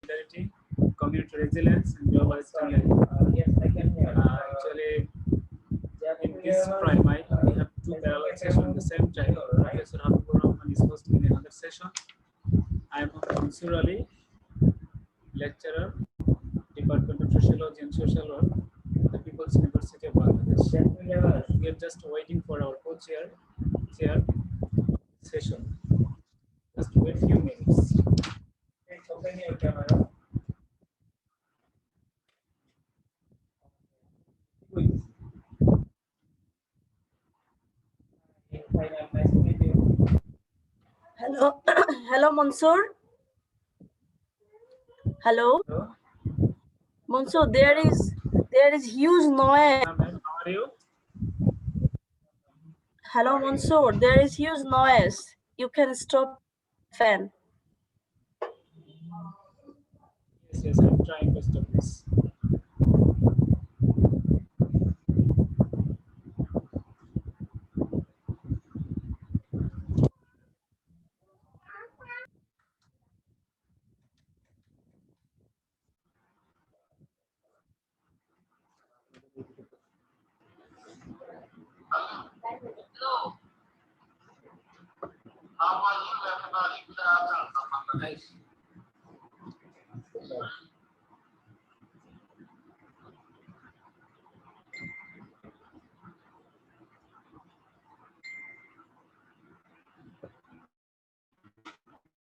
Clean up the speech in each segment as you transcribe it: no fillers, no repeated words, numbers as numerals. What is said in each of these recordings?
solidarity, community resilience, and global stability. Yes, I can hear. Actually, in this primary, we have two parallel sessions at the same time. Professor Habibur Rahman is hosting another session. I am Mansur Ali, lecturer, Department of Sociology and Social Work, the People's University of Bangladesh. We are just waiting for our co-chair session. Just wait a few minutes. Open your camera. Nice to meet you. Hello, hello, Mansoor. Hello, Hello. Mansoor. There is huge noise. Ma'am, how are you? Hello, Mansoor. There is huge noise. You can stop fan. Yes, I'm trying to stop this. Nice.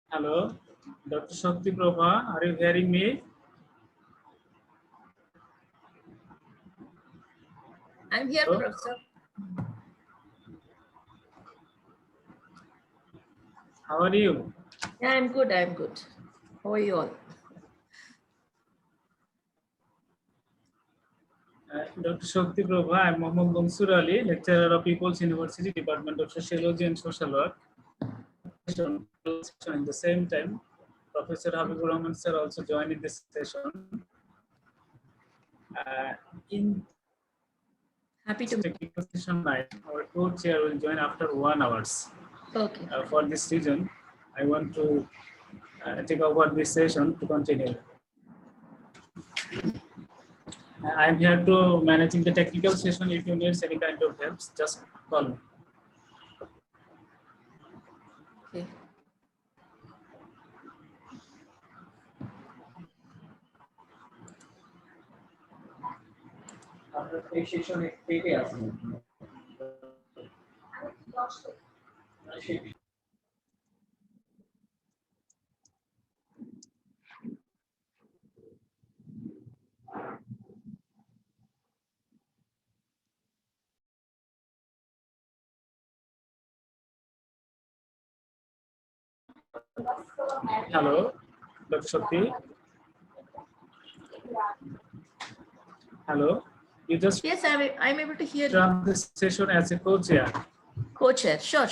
Hello, Dr. Shakti Prabha, are you hearing me? I'm here, Hello? Professor. How are you? Yeah, I'm good. I'm good. How are you all? Dr. Shakti Prabha, I'm Mohammad Mansur Ali, lecturer of People's University, Department of Sociology and Social Work. At the same time, Professor Habibur Rahman sir also joined in this session. In Happy to. technical session 9, our co-chair will join after 1 hour. Okay. For this reason, I want to take over this session to continue. I'm here to managing the technical session. If you need any kind of help, just call me. Okay. আপনার এই সেশনে কে কে আছেন? Hello, Dr. Shakti. Hello. You just Yes, I'm able to hear you. run this session as a co-chair. Co-chair. Sure.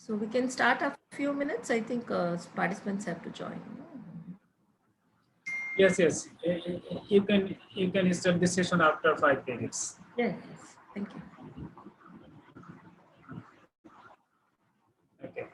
So we can start a few minutes. I think participants have to join. Yes. You can start the session after 5 minutes. Yes. Thank you. Okay.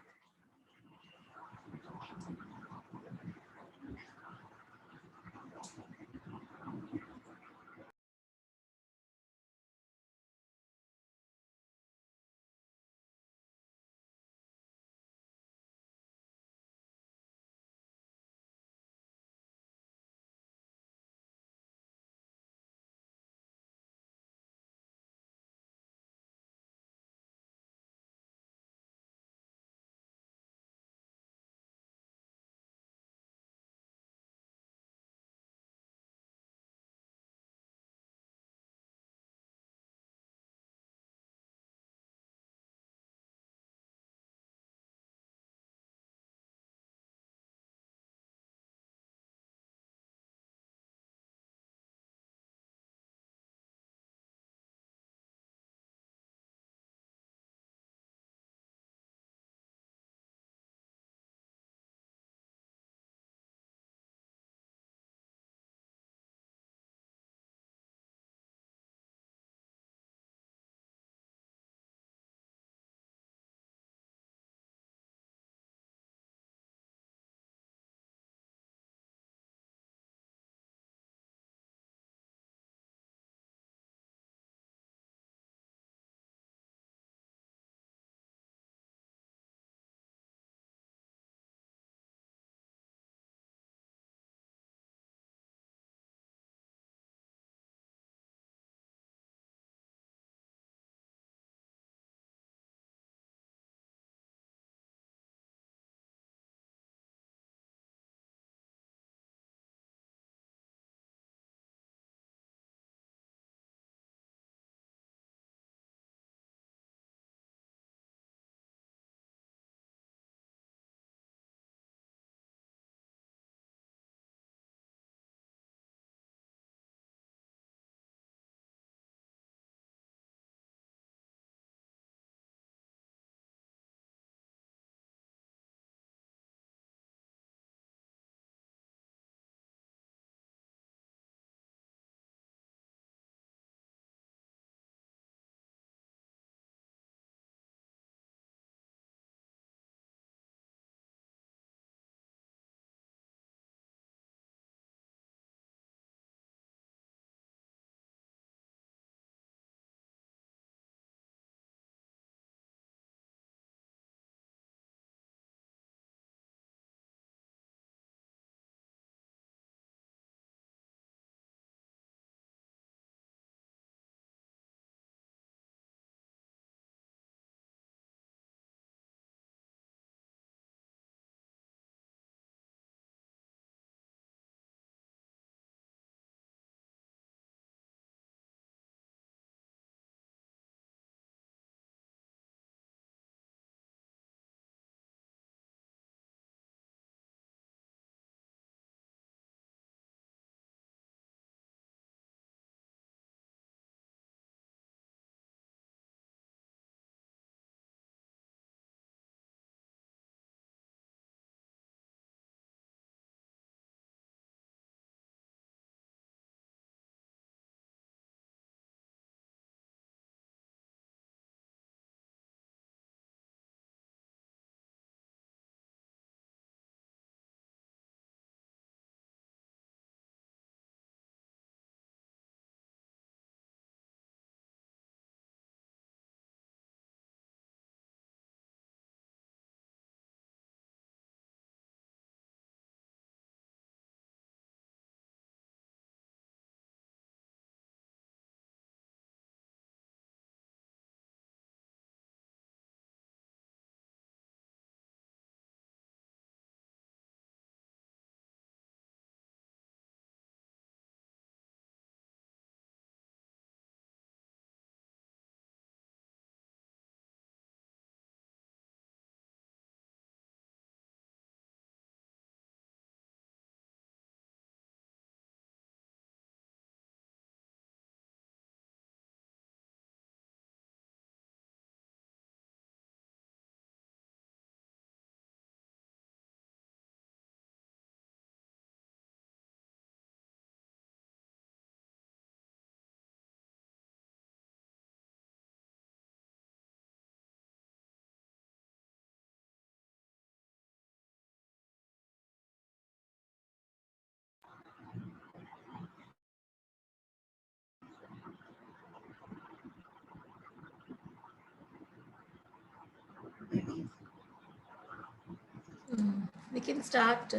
we can start.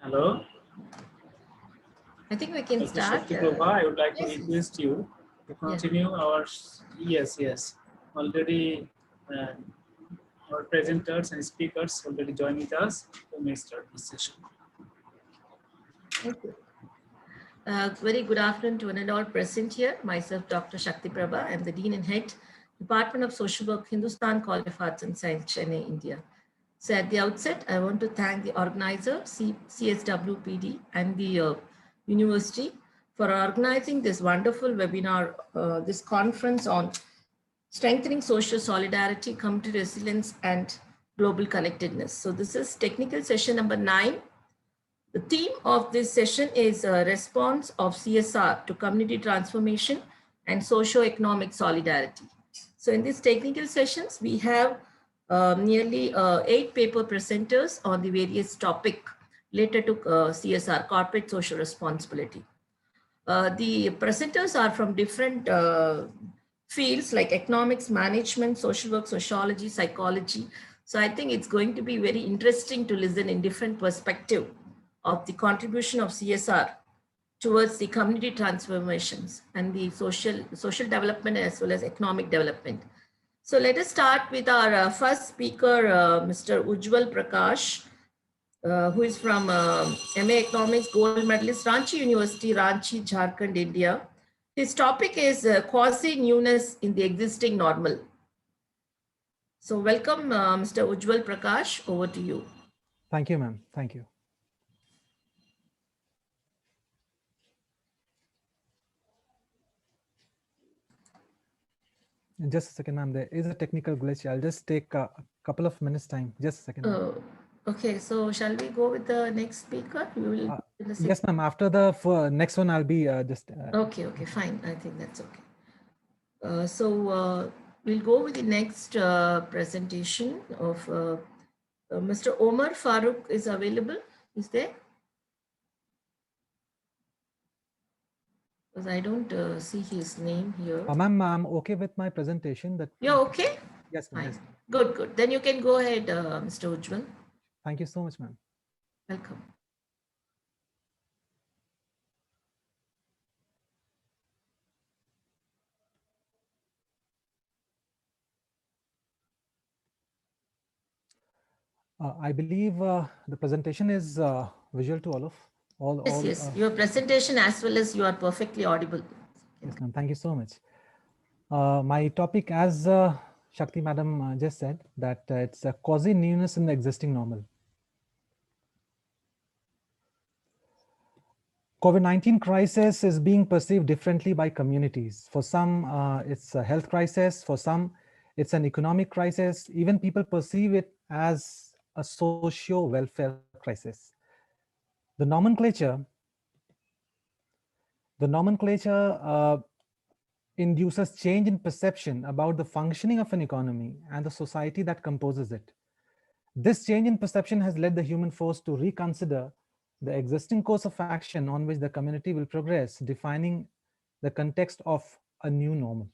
Hello. I think we can Dr. start. Shakti Prabha, I would like to yes. request you to continue our, yes, already our presenters and speakers already joined with us. We may start this session. Thank you. Very good afternoon to one and all present here. Myself, Dr. Shakti Prabha. I'm the Dean and Head, Department of Social Work, Hindustan College of Arts and Science, Chennai, India. So at the outset, I want to thank the organizer, CSWPD, and the university for organizing this wonderful webinar, this conference on strengthening social solidarity, community resilience, and global connectedness. So this is technical session number 9. The theme of this session is a response of CSR to community transformation and socio-economic solidarity. So in these technical sessions, we have nearly 8 paper presenters on the various topic related to CSR, corporate social responsibility. The presenters are from different fields like economics, management, social work, sociology, psychology. So I think it's going to be very interesting to listen in different perspective of the contribution of CSR towards the community transformations and the social development as well as economic development. So let us start with our first speaker, Mr. Ujjwal Prakash, who is from MA Economics Gold Medalist, Ranchi University, Ranchi, Jharkhand, India. His topic is quasi-newness in the existing normal. So welcome, Mr. Ujjwal Prakash, over to you. Thank you, ma'am. Thank you. Just a second, ma'am. There is a technical glitch. I'll just take a couple of minutes time. Just a second. Okay, so shall we go with the next speaker? You will yes, ma'am. After the next one, I'll be just. Okay, fine. I think that's okay. So we'll go with the next presentation of Mr. Omar Farooq is available. Is there? Because I don't see his name here. Ma'am, I'm okay with my presentation. That you're okay? Yes, ma'am. Yes. Good. Then you can go ahead, Mr. Ujjwal. Thank you so much, ma'am. Welcome. I believe the presentation is visual to all of Yes. Your presentation as well as you are perfectly audible. Yes, ma'am. Thank you so much. My topic, as Shakti Madam just said, that it's a quasi-newness in the existing normal. COVID-19 crisis is being perceived differently by communities. For some, it's a health crisis. For some, it's an economic crisis. Even people perceive it as a socio-welfare crisis. The nomenclature induces change in perception about the functioning of an economy and the society that composes it. This change in perception has led the human force to reconsider the existing course of action on which the community will progress, defining the context of a new normal.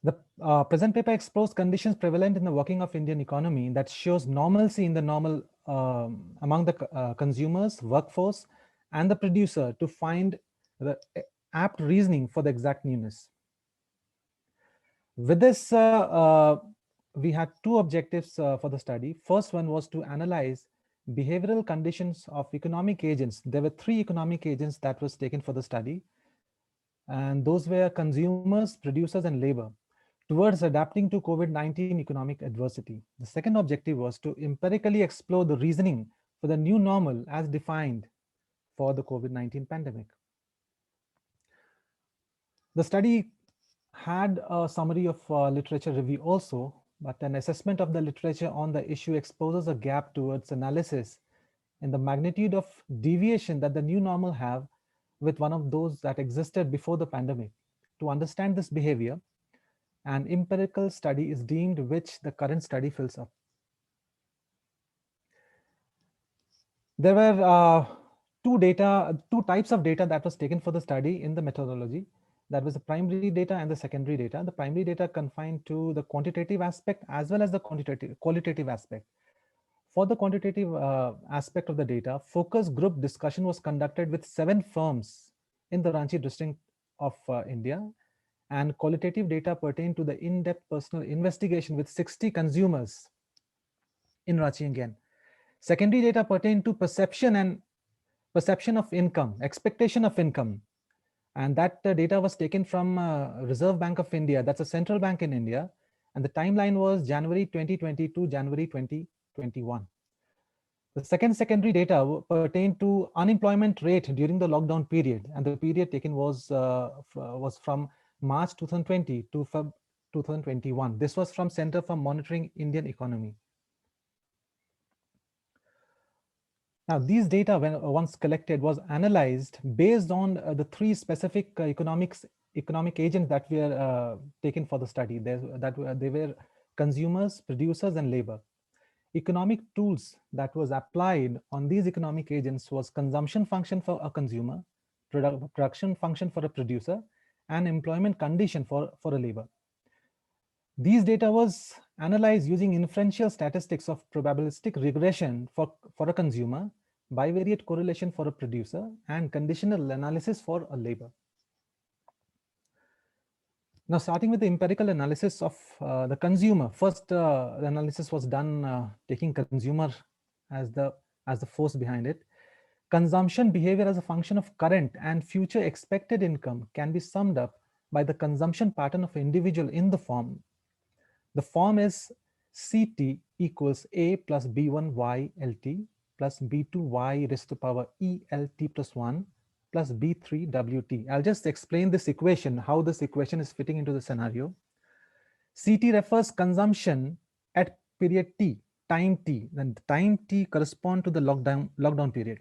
The present paper explores conditions prevalent in the working of Indian economy that shows normalcy in the normal among the consumers, workforce, and the producer to find the apt reasoning for the exact newness. With this, we had two objectives for the study. First one was to analyze behavioral conditions of economic agents. There were 3 economic agents that was taken for the study, and those were consumers, producers, and labor, towards adapting to COVID-19 economic adversity. The second objective was to empirically explore the reasoning for the new normal as defined for the COVID-19 pandemic. The study had a summary of literature review also, but an assessment of the literature on the issue exposes a gap towards analysis in the magnitude of deviation that the new normal have with one of those that existed before the pandemic. To understand this behavior, an empirical study is deemed which the current study fills up. There were two types of data that was taken for the study in the methodology. That was the primary data and the secondary data. The primary data confined to the quantitative aspect as well as the qualitative aspect. For the quantitative aspect of the data, focus group discussion was conducted with 7 firms in the Ranchi district of India, and qualitative data pertain to the in-depth personal investigation with 60 consumers in Ranchi again. Secondary data pertain to perception of income, expectation of income. And that data was taken from Reserve Bank of India. That's a central bank in India. And the timeline was January 2020 to January 2021. The second secondary data pertained to unemployment rate during the lockdown period. And the period taken was from March 2020 to Feb 2021. This was from Center for Monitoring Indian Economy. Now, these data, when once collected, was analyzed based on the 3 specific economic agents that were taken for the study. They were consumers, producers, and labor. Economic tools that was applied on these economic agents was consumption function for a consumer, production function for a producer, and employment condition for a labor. These data was analyzed using inferential statistics of probabilistic regression for a consumer, bivariate correlation for a producer, and conditional analysis for a labor. Now, starting with the empirical analysis of the consumer, first the analysis was done taking consumer as the force behind it. Consumption behavior as a function of current and future expected income can be summed up by the consumption pattern of individual in the form. The form is CT equals A plus B1Y LT plus B2Y raised to power ELT plus 1 plus B3 WT. I'll just explain this equation, how this equation is fitting into the scenario. CT refers consumption at period T, time T, then time T correspond to the lockdown period.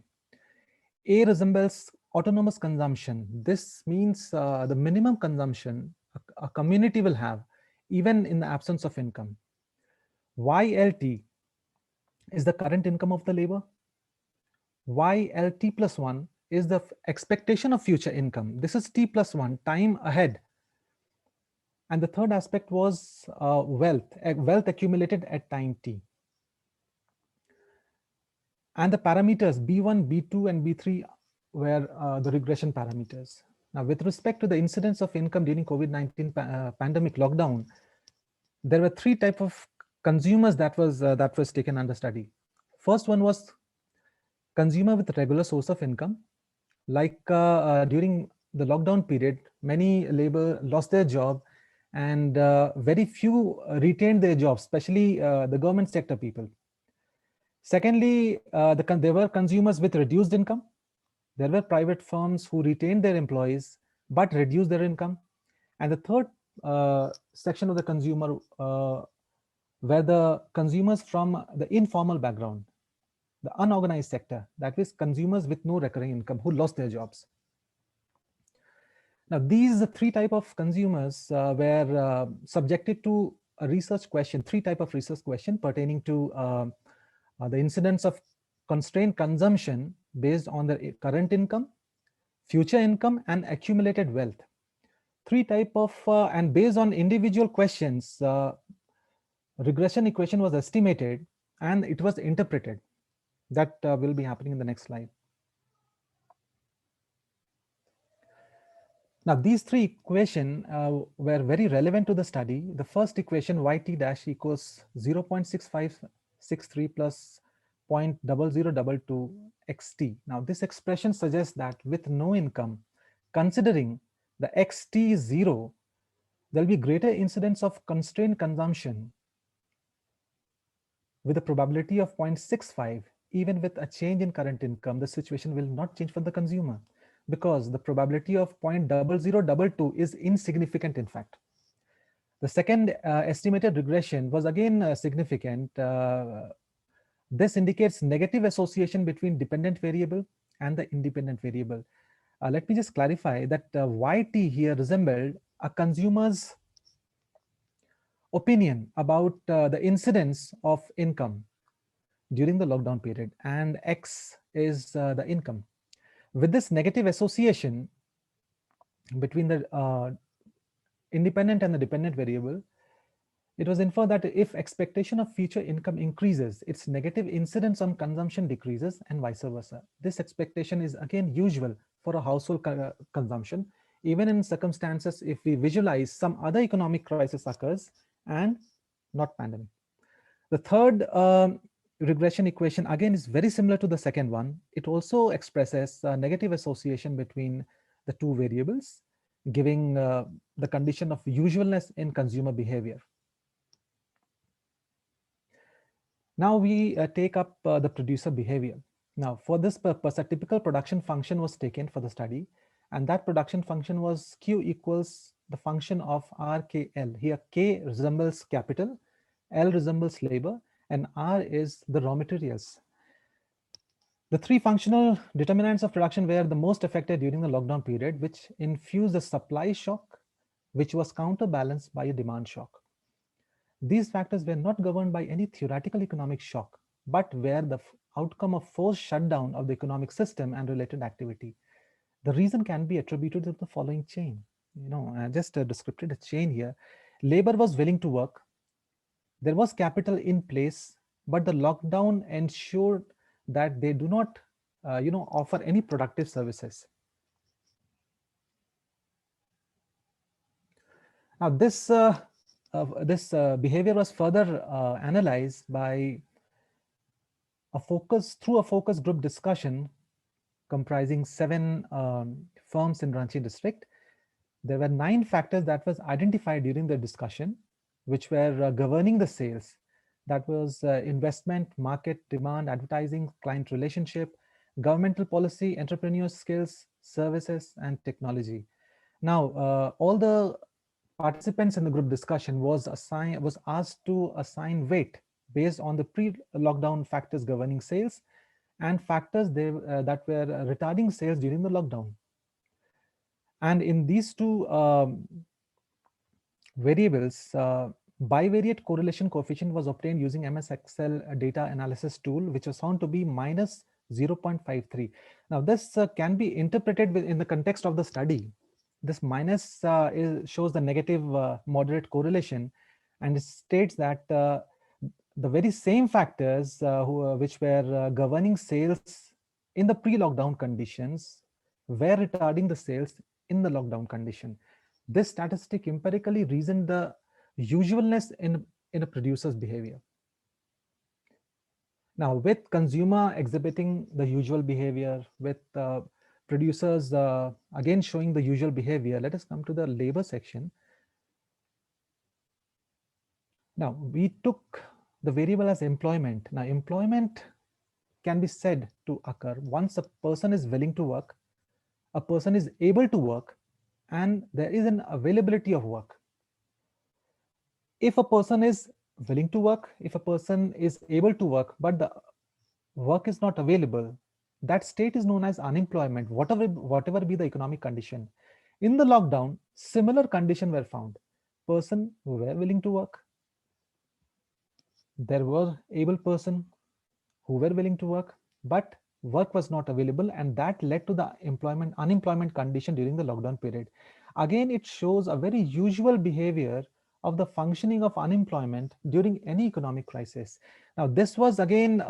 A resembles autonomous consumption. This means the minimum consumption a community will have even in the absence of income. YLT is the current income of the labor. YLT plus 1 is the expectation of future income. This is T plus 1, time ahead. And the third aspect was wealth accumulated at time T. And the parameters B1, B2, and B3 were the regression parameters. Now, with respect to the incidence of income during COVID-19 pandemic lockdown, there were 3 types of consumers that was taken under study. First one was consumer with regular source of income. Like during the lockdown period, many labor lost their job, and very few retained their jobs, especially the government sector people. Secondly, there were consumers with reduced income. There were private firms who retained their employees but reduced their income. And the third section of the consumer were the consumers from the informal background, the unorganized sector, that is consumers with no recurring income who lost their jobs. Now, these 3 types of consumers were subjected to a research question, 3 types of research question pertaining to the incidence of constrained consumption based on their current income, future income, and accumulated wealth. 3 types of, and based on individual questions, regression equation was estimated and it was interpreted. That will be happening in the next slide. Now, these 3 equations were very relevant to the study. The first equation, YT dash equals 0.6563 plus 0.0022 XT. Now, this expression suggests that with no income, considering the XT is 0, there will be greater incidence of constrained consumption with a probability of 0.65. Even with a change in current income, the situation will not change for the consumer because the probability of 0.0022 is insignificant in fact. The second estimated regression was again significant. This indicates negative association between dependent variable and the independent variable. Let me just clarify that YT here resembled a consumer's opinion about the incidence of income during the lockdown period, and X is the income. With this negative association, between the independent and the dependent variable, it was inferred that if expectation of future income increases, its negative incidence on consumption decreases and vice versa. This expectation is again usual for a household consumption, even in circumstances if we visualize some other economic crisis occurs and not pandemic. The third regression equation again is very similar to the second one. It also expresses a negative association between the two variables, giving the condition of usualness in consumer behavior. Now we take up the producer behavior. Now for this purpose, a typical production function was taken for the study, and that production function was Q equals the function of RKL. Here K resembles capital, L resembles labor, and R is the raw materials. The three functional determinants of production were the most affected during the lockdown period, which infused a supply shock, which was counterbalanced by a demand shock. These factors were not governed by any theoretical economic shock, but were the outcome of forced shutdown of the economic system and related activity. The reason can be attributed to the following chain. I just described a chain here. Labor was willing to work. There was capital in place, but the lockdown ensured that they do not, offer any productive services. Now, this behavior was further analyzed by a focus group discussion comprising 7 firms in Ranchi district. There were 9 factors that was identified during the discussion, which were governing the sales. That was investment, market demand, advertising, client relationship, governmental policy, entrepreneur skills, services, and technology. Now, all the participants in the group discussion was asked to assign weight based on the pre-lockdown factors governing sales and factors that were retarding sales during the lockdown. And in these two variables, bivariate correlation coefficient was obtained using MS Excel data analysis tool, which was found to be minus 0.53. Now, this can be interpreted in the context of the study. This minus shows the negative moderate correlation, and it states that the very same factors which were governing sales in the pre-lockdown conditions were retarding the sales in the lockdown condition. This statistic empirically reasoned the usualness in a producer's behavior. Now, with consumer exhibiting the usual behavior, with producers again showing the usual behavior, let us come to the labor section. Now, we took the variable as employment. Now, employment can be said to occur once a person is willing to work, a person is able to work, and there is an availability of work. If a person is willing to work, if a person is able to work, but the work is not available, that state is known as unemployment, whatever be the economic condition. In the lockdown, similar conditions were found. Person who were willing to work, there were able person who were willing to work, but work was not available, and that led to the unemployment condition during the lockdown period. Again, it shows a very usual behavior of the functioning of unemployment during any economic crisis. Now, this was again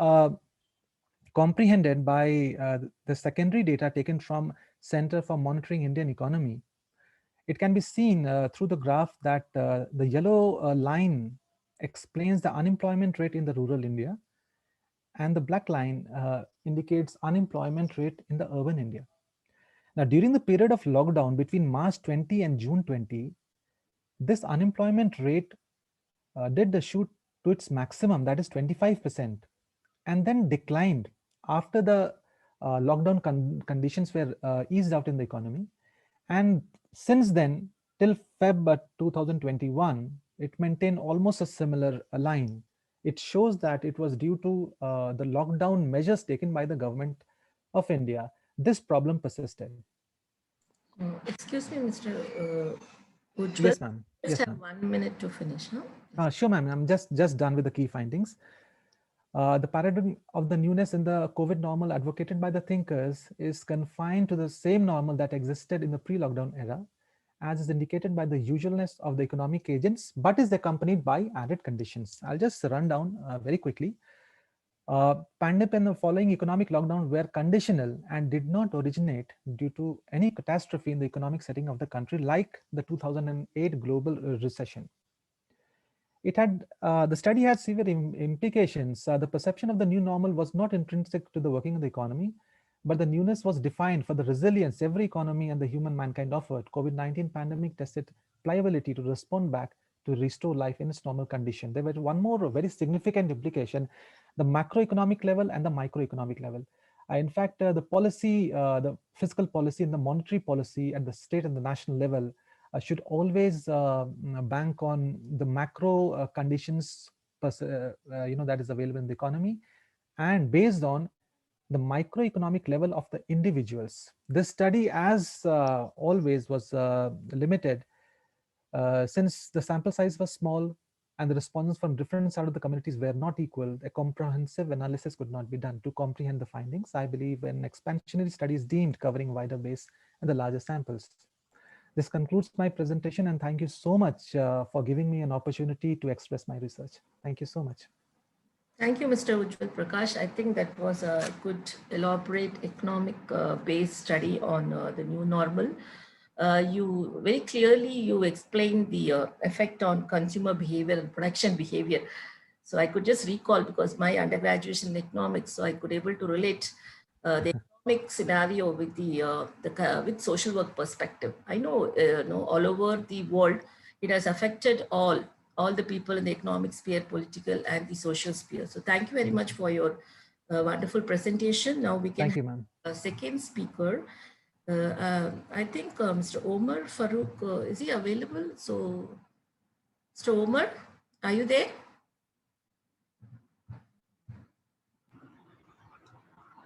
comprehended by the secondary data taken from Center for Monitoring Indian Economy. It can be seen through the graph that the yellow line explains the unemployment rate in the rural India, and the black line indicates unemployment rate in the urban India. Now, during the period of lockdown between March 20 and June 20, this unemployment rate did shoot to its maximum, that is 25%, and then declined after the lockdown conditions were eased out in the economy. And since then, till Feb 2021, it maintained almost a similar line. It shows that it was due to the lockdown measures taken by the government of India. This problem persisted. Excuse me, Mr. Ujjwal. Yes, ma'am. Just Yes, have ma'am. 1 minute to finish, no? Sure, ma'am. I'm just done with the key findings. The paradigm of the newness in the COVID normal advocated by the thinkers is confined to the same normal that existed in the pre-lockdown era, as is indicated by the usualness of the economic agents, but is accompanied by added conditions. I'll just run down very quickly. Pandemic and the following economic lockdown were conditional and did not originate due to any catastrophe in the economic setting of the country, like the 2008 global recession. It had the study had severe implications. The perception of the new normal was not intrinsic to the working of the economy, but the newness was defined for the resilience every economy and the human mankind offered. COVID-19 pandemic tested pliability to respond back to restore life in its normal condition. There was one more very significant implication: the macroeconomic level and the microeconomic level. In fact, the policy, the fiscal policy and the monetary policy at the state and the national level should always bank on the macro conditions that is available in the economy, and based on the microeconomic level of the individuals. This study, as always, was limited since the sample size was small and the responses from different sides of the communities were not equal. A comprehensive analysis could not be done to comprehend the findings. I believe an expansionary study is deemed covering wider base and the larger samples. This concludes my presentation, and thank you so much for giving me an opportunity to express my research. Thank you so much. Thank you, Mr. Ujjwal Prakash. I think that was a good, elaborate economic-based study on the new normal. You very clearly, you explained the effect on consumer behavior and production behavior. So I could just recall, because my undergraduate in economics, so I could able to relate the economic scenario with with social work perspective. I know, all over the world, it has affected all the people in the economic sphere, political and the social sphere. So thank you very much for your wonderful presentation. Now we can Thank you, ma'am. have a second speaker. I think Mr. Omar Farouk, is he available? So Mr. Omar, are you there?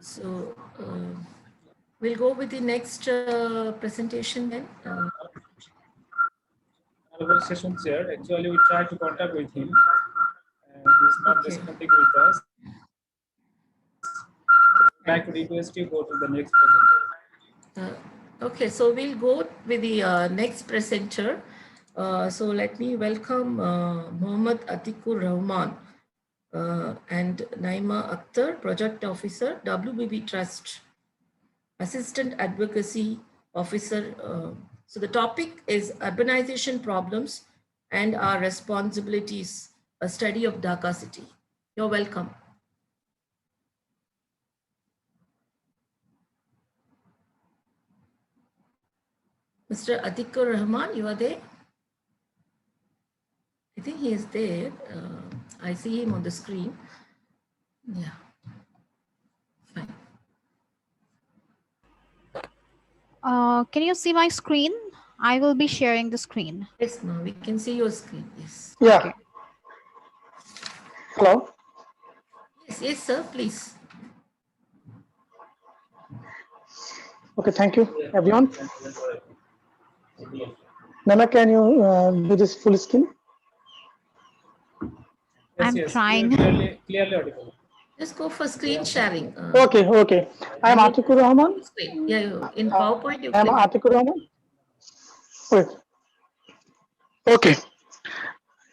So we'll go with the next presentation then. Another session chair. Actually, we tried to contact with him, and he's not responding with us. I'd like to request you go to the next presenter. Okay, so we'll go with the next presenter. So let me welcome Mohammad Atikur Rahman and Naima Akhtar, Project Officer, WBB Trust, Assistant Advocacy Officer. So the topic is urbanization problems and our responsibilities, a study of Dhaka city. You're welcome. Mr. Atikur Rahman, you are there? I think he is there. I see him on the screen. Yeah. Fine. Can you see my screen? I will be sharing the screen. Yes, ma'am, we can see your screen. Yes. Yeah. Okay. Hello. Yes, sir, please. Okay, thank you, everyone. Nana, can you do this full screen? I'm trying. Clearly audible. Just go for screen sharing. Okay. I am Atikur Rahman. Yeah, in PowerPoint. I am Atikur Rahman. Wait. Okay.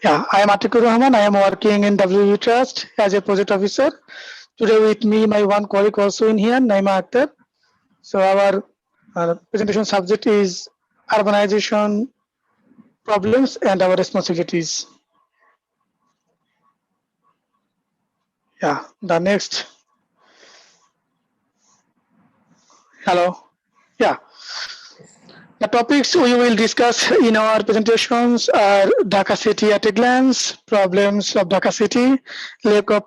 Yeah, I am Atikur Rahman. I am working in WBB Trust as a project officer. Today with me, my one colleague also in here, Naima Akhtar. So our presentation subject is urbanization problems and our responsibilities. Yeah, the next. Hello. Yeah. The topics we will discuss in our presentations are Dhaka city at a glance, problems of Dhaka city, lack of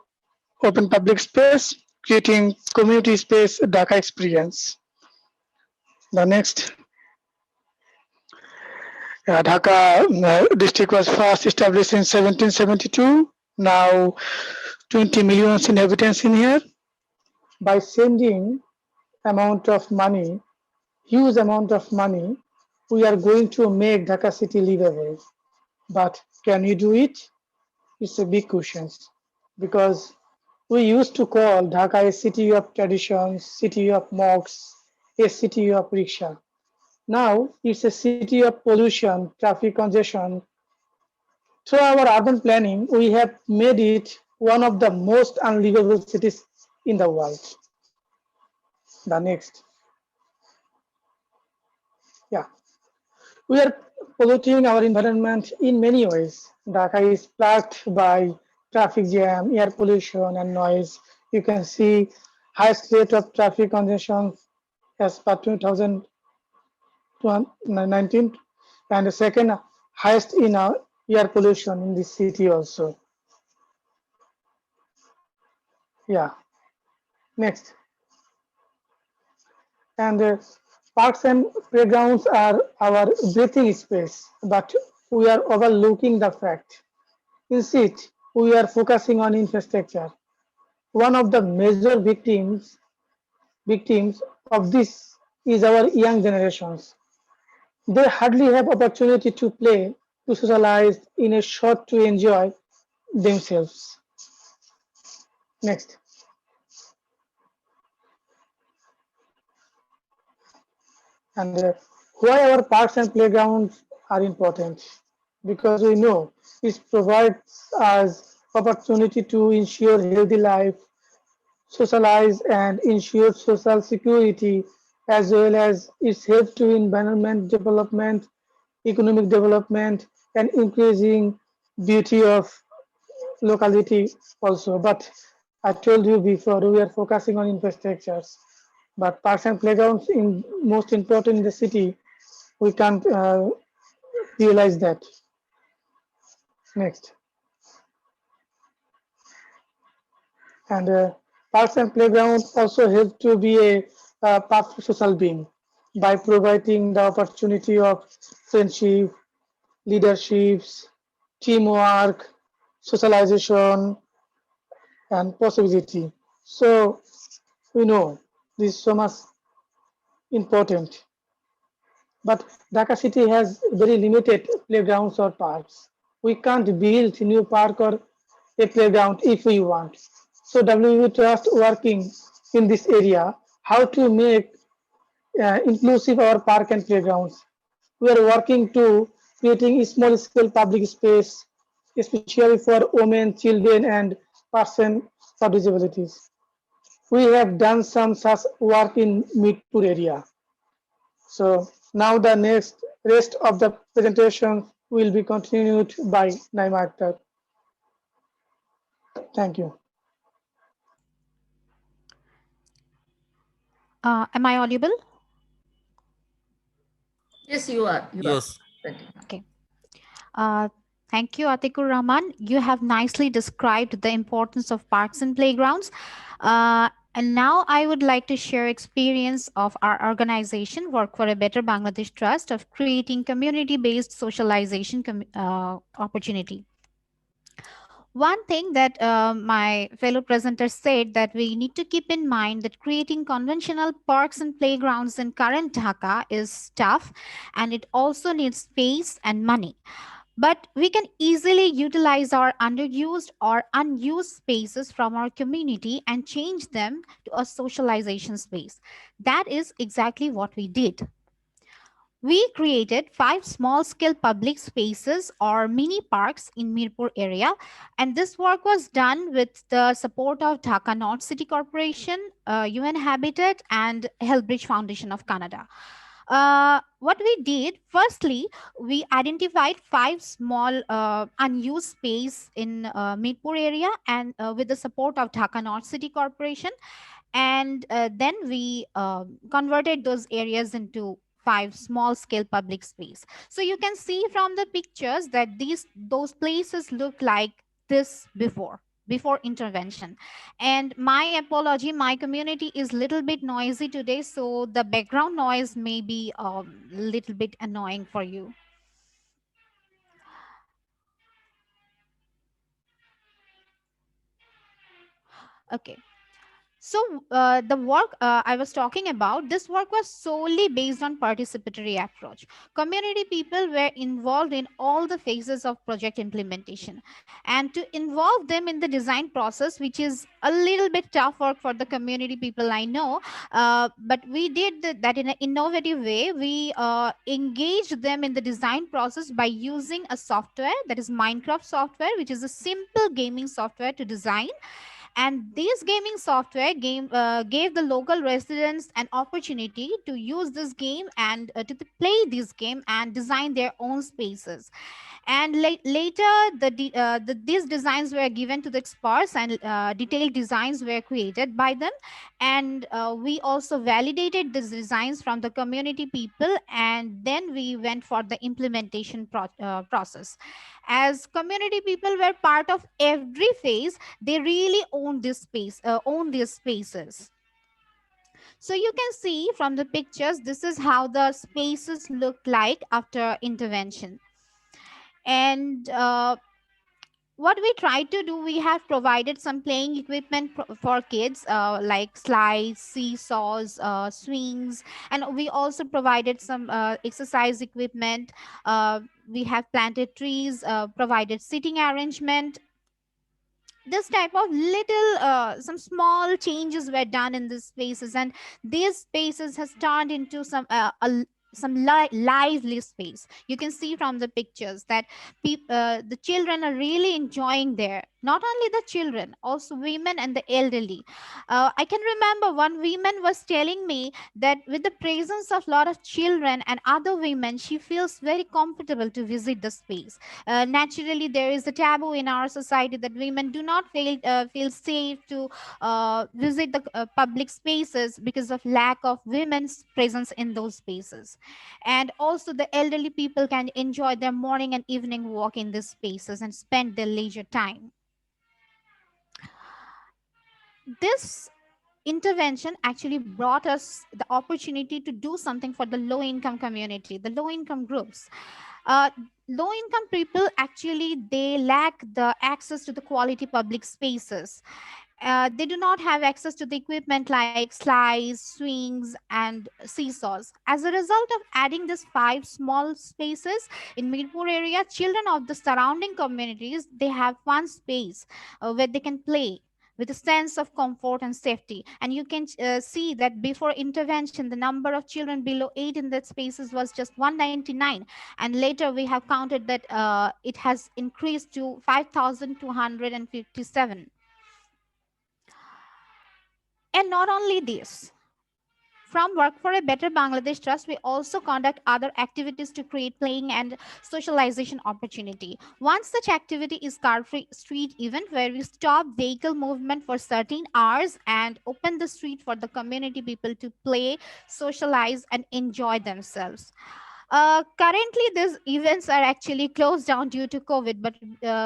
open public space, creating community space, Dhaka experience. The next. Dhaka district was first established in 1772. Now 20 million inhabitants in here. By sending amount of money, huge amount of money, we are going to make Dhaka city livable. But can we do it? It's a big question, because We used to call Dhaka a city of traditions, city of mosques, a city of rickshaw. Now it's a city of pollution, traffic congestion. Through our urban planning, we have made it one of the most unlivable cities in the world. The next. Yeah. We are polluting our environment in many ways. Dhaka is plagued by traffic jam, air pollution, and noise. You can see highest rate of traffic congestion as per 2019, and the second highest in air pollution in the city also. Yeah. Next. And parks and playgrounds are our breathing space, but we are overlooking the fact. Instead, we are focusing on infrastructure. One of the major victims of this is our young generations. They hardly have opportunity to play, to socialize, in a short to enjoy themselves. Next. And why our parks and playgrounds are important? Because we know it provides us opportunity to ensure healthy life, socialize and ensure social security, as well as its help to environment development, economic development, and increasing beauty of locality also. But I told you before, we are focusing on infrastructures. But parks and playgrounds in most important in the city, we can't realize that. Next. And parks and playgrounds also help to be a powerful social being by providing the opportunity of friendship, leaderships, teamwork, socialization, and possibility. So we know this is so much important. But Dhaka city has very limited playgrounds or parks. We can't build a new park or a playground if we want. So WU Trust working in this area, how to make inclusive our park and playgrounds. We are working to creating a small scale public space, especially for women, children, and persons with disabilities. We have done some such work in Midpur area. So now the next rest of the presentation will be continued by Naima Akhtar. Thank you. Am I audible? Yes, you are. Yes. Okay. Thank you, Atikur Rahman. You have nicely described the importance of parks and playgrounds. And now I would like to share experience of our organization, Work for a Better Bangladesh Trust, of creating community-based socialization opportunity. One thing that my fellow presenters said that we need to keep in mind that creating conventional parks and playgrounds in current Dhaka is tough, and it also needs space and money. But we can easily utilize our underused or unused spaces from our community and change them to a socialization space. That is exactly what we did. We created 5 small-scale public spaces or mini parks in Mirpur area, and this work was done with the support of Dhaka North City Corporation, UN Habitat, and Hellbridge Foundation of Canada. What we did, firstly, we identified 5 small unused space in Mirpur area, and with the support of Dhaka North City Corporation, and then we converted those areas into 5 small scale public space. So you can see from the pictures that those places look like this before intervention. And my apology, my community is little bit noisy today, so the background noise may be a little bit annoying for you. Okay. So the work I was talking about, this work was solely based on participatory approach. Community people were involved in all the phases of project implementation. And to involve them in the design process, which is a little bit tough work for the community people, I know, but we did that in an innovative way. We engaged them in the design process by using a software, that is Minecraft software, which is a simple gaming software to design. And this gaming software gave the local residents an opportunity to use this game and to play this game and design their own spaces. And later these designs were given to the experts, and detailed designs were created by them. And we also validated these designs from the community people, and then we went for the implementation process. As community people were part of every phase, they really own this space, own these spaces. So you can see from the pictures, this is how the spaces look like after intervention. And what we tried to do, we have provided some playing equipment for kids, like slides, seesaws, swings, and we also provided some exercise equipment. We have planted trees, provided sitting arrangement. This type of little some small changes were done in these spaces, and these spaces has turned into some lively space. You can see from the pictures that the children are really enjoying there. Not only the children, also women and the elderly. I can remember one woman was telling me that with the presence of a lot of children and other women, she feels very comfortable to visit the space. Naturally, there is a taboo in our society that women do not feel safe to visit the public spaces because of lack of women's presence in those spaces. And also the elderly people can enjoy their morning and evening walk in these spaces and spend their leisure time. This intervention actually brought us the opportunity to do something for the low-income community, the low-income groups. Low-income people, actually, they lack the access to the quality public spaces. They do not have access to the equipment like slides, swings, and seesaws. As a result of adding these 5 small spaces in Mirpur area, children of the surrounding communities, they have one space where they can play with a sense of comfort and safety. And you can see that before intervention, the number of children below 8 in that spaces was just 199. And later we have counted that it has increased to 5,257. And not only this, from Work for a Better Bangladesh Trust, we also conduct other activities to create playing and socialization opportunity. One such activity is Car-Free Street event, where we stop vehicle movement for certain hours and open the street for the community people to play, socialize, and enjoy themselves. Currently, these events are actually closed down due to COVID, but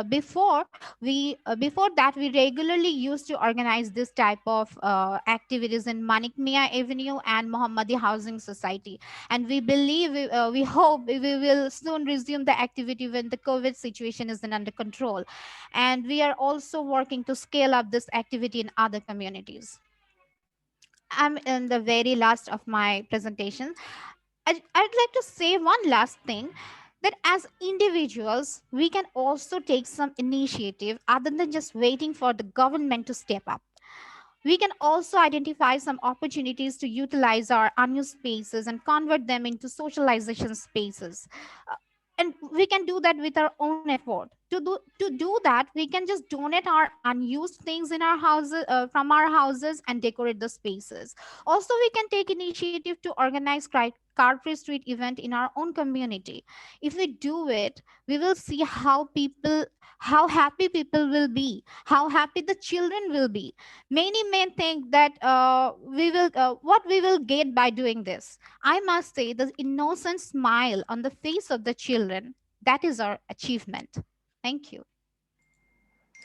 before that, we regularly used to organize this type of activities in Manik Mia Avenue and Mohammadi Housing Society. And we believe, we hope we will soon resume the activity when the COVID situation is under control. And we are also working to scale up this activity in other communities. I'm in the very last of my presentation. I'd like to say one last thing, that as individuals, we can also take some initiative other than just waiting for the government to step up. We can also identify some opportunities to utilize our unused spaces and convert them into socialization spaces. And we can do that with our own effort. To do that, we can just donate our unused things in our houses, from our houses, and decorate the spaces. Also, we can take initiative to organize Car-Free Street event in our own community. If we do it, we will see how happy people will be, how happy the children will be. Many may think that what we will get by doing this. I must say, the innocent smile on the face of the children, that is our achievement. Thank you.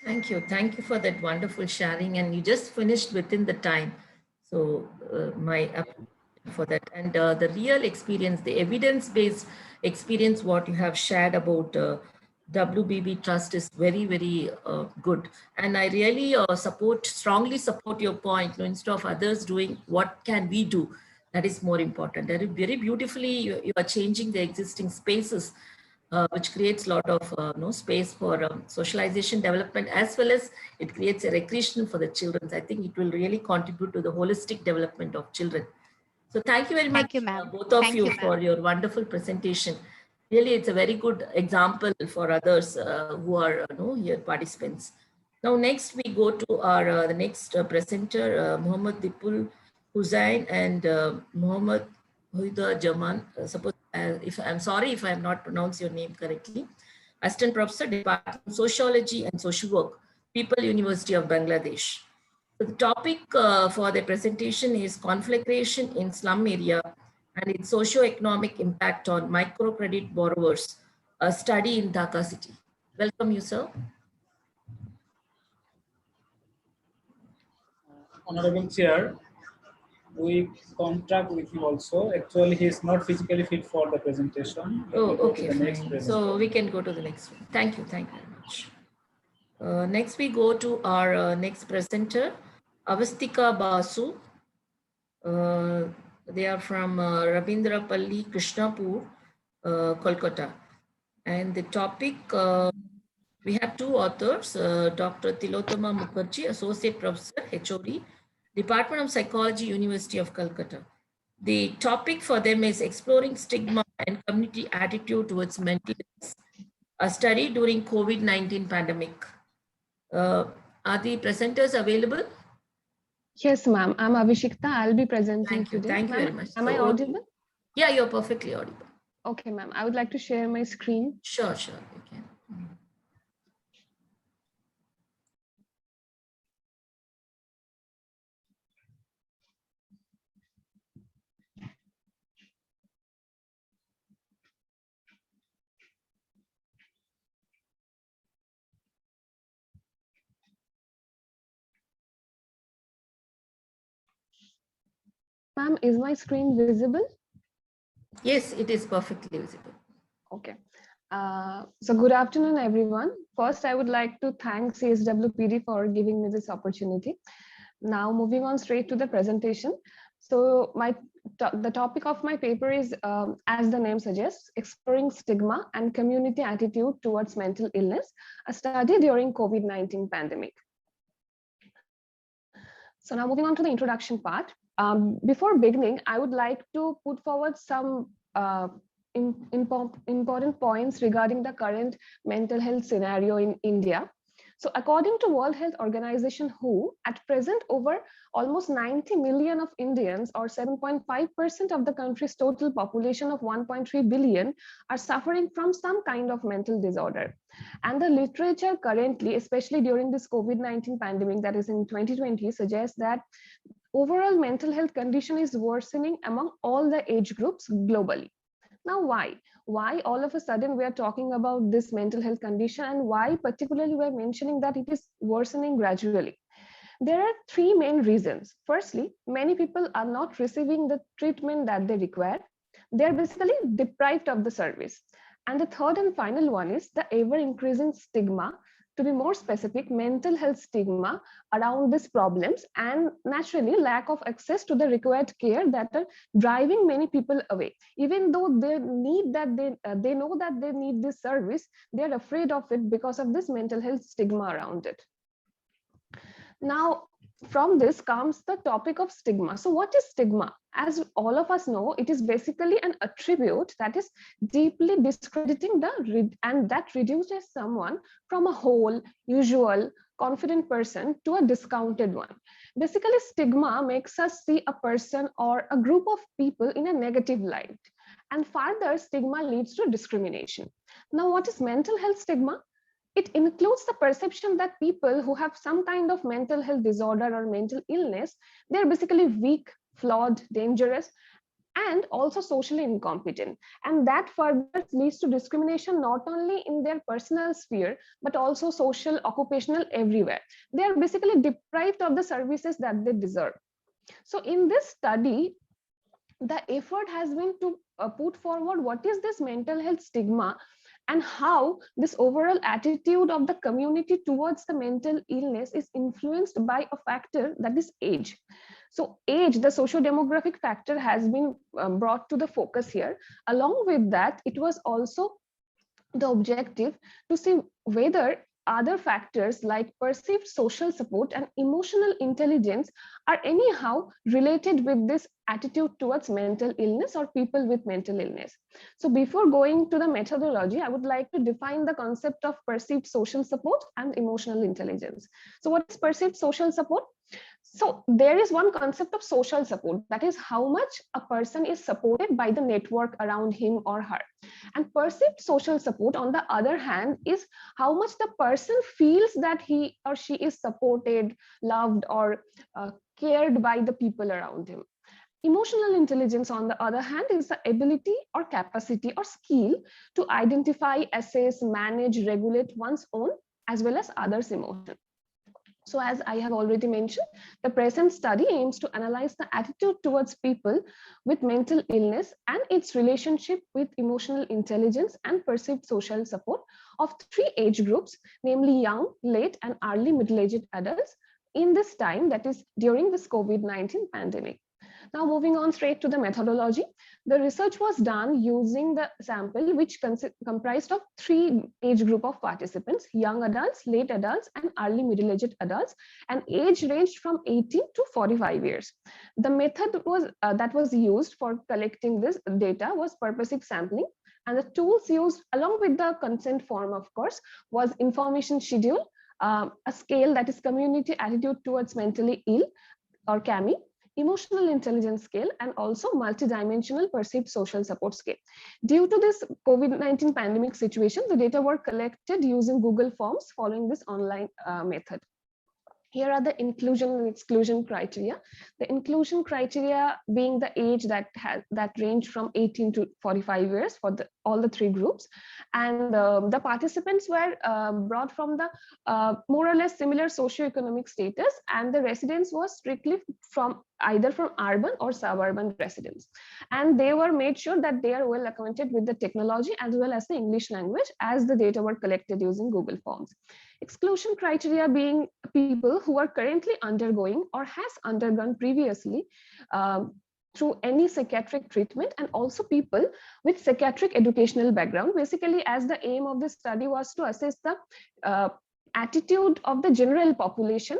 Thank you. Thank you for that wonderful sharing. And you just finished within the time. So for that. And the real experience, the evidence-based experience, what you have shared about WBB Trust is very, very good. And I really strongly support your point. Instead of others doing, what can we do? That is more important. That is very beautifully, you are changing the existing spaces, which creates a lot of space for socialization development, as well as it creates a recreation for the children. I think it will really contribute to the holistic development of children. So thank you very much, Thank you, ma'am. both of Thank you, you, for your wonderful presentation. Really, it's a very good example for others who are here participants. Now, next we go to our the next presenter, Muhammad Dipul Hussain and Muhammad Huida Jaman. Suppose if I'm sorry if I have not pronounced your name correctly. Assistant Professor, Department of Sociology and Social Work, People University of Bangladesh. So the topic for the presentation is conflagration in slum area and its socio-economic impact on microcredit borrowers, a study in Dhaka city. Welcome you, sir. Honorable Chair, we contract with you also. Actually, he is not physically fit for the presentation. Oh, Go to okay, the next fine. presenter. So we can go to the next one. Thank you very much. Next we go to our next presenter, Avastika Basu. They are from Rabindrapalli, Krishnapur, Kolkata. And the topic, we have two authors, Dr. Tilotama Mukherjee, Associate Professor, HOD, Department of Psychology, University of Calcutta. The topic for them is exploring stigma and community attitude towards mental illness, a study during COVID-19 pandemic. Are the presenters available? Yes, ma'am. I'm Avishikta. I'll be presenting Thank you. today. Thank you very much. Am I audible? Yeah, you're perfectly audible. Okay, ma'am. I would like to share my screen. Sure, sure, you can. Ma'am, is my screen visible? Yes, it is perfectly visible. Okay. So good afternoon, everyone. First, I would like to thank CSWPD for giving me this opportunity. Now, moving on straight to the presentation. So the topic of my paper is, as the name suggests, exploring stigma and community attitude towards mental illness, a study during COVID-19 pandemic. So now moving on to the introduction part. Before beginning, I would like to put forward some important points regarding the current mental health scenario in India. So according to World Health Organization WHO, at present over almost 90 million of Indians, or 7.5% of the country's total population of 1.3 billion, are suffering from some kind of mental disorder. And the literature currently, especially during this COVID-19 pandemic that is in 2020, suggests that overall mental health condition is worsening among all the age groups globally. Now, why? Why all of a sudden we are talking about this mental health condition, and why particularly we're mentioning that it is worsening gradually? There are three main reasons. Firstly, many people are not receiving the treatment that they require. They're basically deprived of the service. And the third and final one is the ever increasing stigma, to be more specific, mental health stigma around these problems, and naturally lack of access to the required care that are driving many people away. Even though they need that, they know that they need this service, they're afraid of it because of this mental health stigma around it. Now, from this comes the topic of stigma. So what is stigma? As all of us know, it is basically an attribute that is deeply discrediting and that reduces someone from a whole, usual, confident person to a discounted one. Basically, stigma makes us see a person or a group of people in a negative light. And further, stigma leads to discrimination. Now, what is mental health stigma? It includes the perception that people who have some kind of mental health disorder or mental illness, they're basically weak, flawed, dangerous, and also socially incompetent. And that further leads to discrimination not only in their personal sphere, but also social, occupational, everywhere. They are basically deprived of the services that they deserve. So in this study, the effort has been to put forward what is this mental health stigma, and how this overall attitude of the community towards the mental illness is influenced by a factor that is age. So age, the socio-demographic factor, has been brought to the focus here. Along with that, it was also the objective to see whether other factors like perceived social support and emotional intelligence are anyhow related with this attitude towards mental illness or people with mental illness. So before going to the methodology, I would like to define the concept of perceived social support and emotional intelligence. So what is perceived social support? So there is one concept of social support, that is how much a person is supported by the network around him or her. And perceived social support, on the other hand, is how much the person feels that he or she is supported, loved, or cared by the people around him. Emotional intelligence, on the other hand, is the ability or capacity or skill to identify, assess, manage, regulate one's own as well as others' emotions. So as I have already mentioned, the present study aims to analyze the attitude towards people with mental illness and its relationship with emotional intelligence and perceived social support of 3 age groups, namely young, late, and early middle-aged adults in this time, that is during this COVID-19 pandemic. Now moving on straight to the methodology, the research was done using the sample which comprised of 3 age group of participants: young adults, late adults, and early middle-aged adults, and age ranged from 18 to 45 years. The method was that was used for collecting this data was purposive sampling, and the tools used along with the consent form, of course, was information schedule, a scale that is community attitude towards mentally ill or CAMI, emotional intelligence scale, and also multidimensional perceived social support scale. Due to this COVID-19 pandemic situation, the data were collected using Google Forms following this online method. Here are the inclusion and exclusion criteria. The inclusion criteria being the age that range from 18 to 45 years for all the 3 groups, and the participants were brought from the more or less similar socioeconomic status, and the residence was strictly from either from urban or suburban residents, and they were made sure that they are well acquainted with the technology as well as the English language, as the data were collected using Google Forms. Exclusion criteria being people who are currently undergoing or has undergone previously through any psychiatric treatment, and also people with psychiatric educational background. Basically, as the aim of this study was to assess the attitude of the general population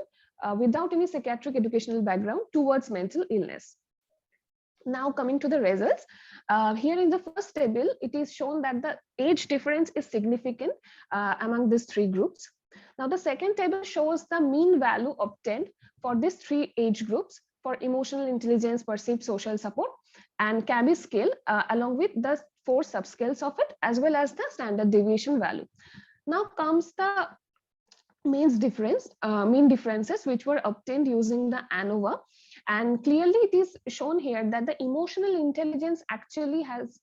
without any psychiatric educational background towards mental illness. Now coming to the results, here in the first table, it is shown that the age difference is significant among these 3 groups. Now the second table shows the mean value obtained for these 3 age groups for emotional intelligence, perceived social support, and CABI scale, along with the 4 subscales of it, as well as the standard deviation value. Now comes the mean differences which were obtained using the ANOVA, and clearly it is shown here that the emotional intelligence actually has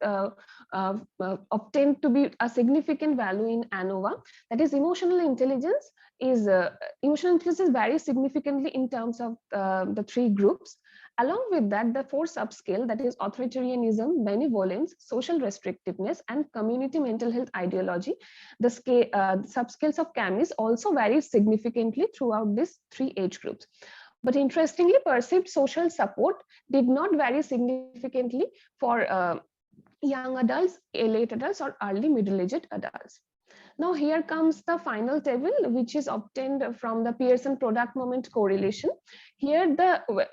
obtained to be a significant value in ANOVA. That is, emotional intelligence varies significantly in terms of the 3 groups. Along with that, the 4 subscale, that is authoritarianism, benevolence, social restrictiveness, and community mental health ideology, the subscales of CAMIS also vary significantly throughout these 3 age groups. But interestingly, perceived social support did not vary significantly for young adults, late adults, or early middle-aged adults. Now here comes the final table, which is obtained from the Pearson product moment correlation. Here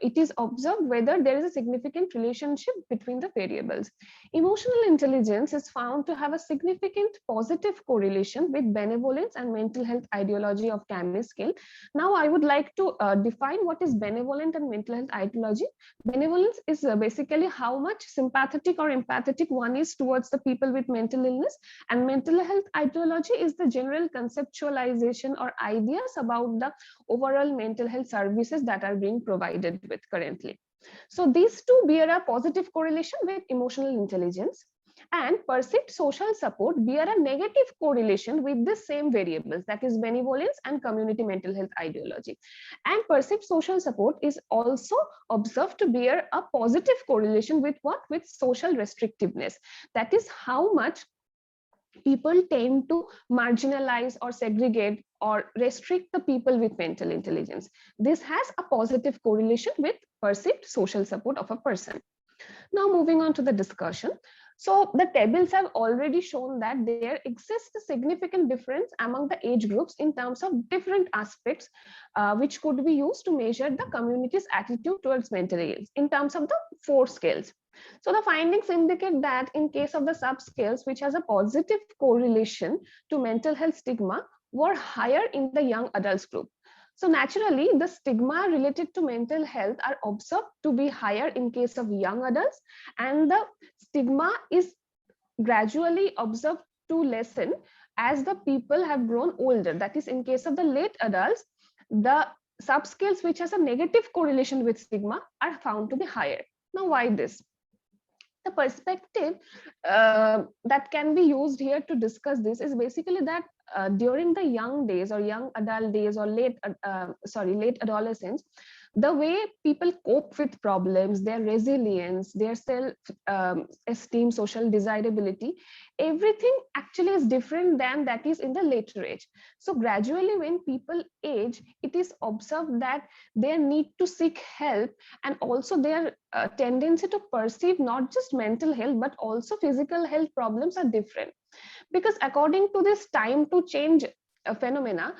it is observed whether there is a significant relationship between the variables. Emotional intelligence is found to have a significant positive correlation with benevolence and mental health ideology of CAMI scale. Now I would like to define what is benevolent and mental health ideology. Benevolence is basically how much sympathetic or empathetic one is towards the people with mental illness, and mental health ideology is the general conceptualization or ideas about the overall mental health services that are being provided with currently. So these 2 bear a positive correlation with emotional intelligence, and perceived social support bear a negative correlation with the same variables, that is benevolence and community mental health ideology. And perceived social support is also observed to bear a positive correlation with what? With social restrictiveness. That is how much people tend to marginalize or segregate or restrict the people with mental intelligence. This has a positive correlation with perceived social support of a person. Now moving on to the discussion. So the tables have already shown that there exists a significant difference among the age groups in terms of different aspects, which could be used to measure the community's attitude towards mental illness in terms of the 4 scales. So the findings indicate that in case of the subscales, which has a positive correlation to mental health stigma, were higher in the young adults group. So naturally, the stigma related to mental health are observed to be higher in case of young adults, and the stigma is gradually observed to lessen as the people have grown older. That is, in case of the late adults, the subscales which has a negative correlation with stigma are found to be higher. Now, why this? The perspective that can be used here to discuss this is basically that during the young days or young adult days or late adolescence, the way people cope with problems, their resilience, their self-esteem, social desirability, everything actually is different than that is in the later age. So gradually when people age, it is observed that they need to seek help, and also their tendency to perceive not just mental health but also physical health problems are different. Because according to this time to change phenomena,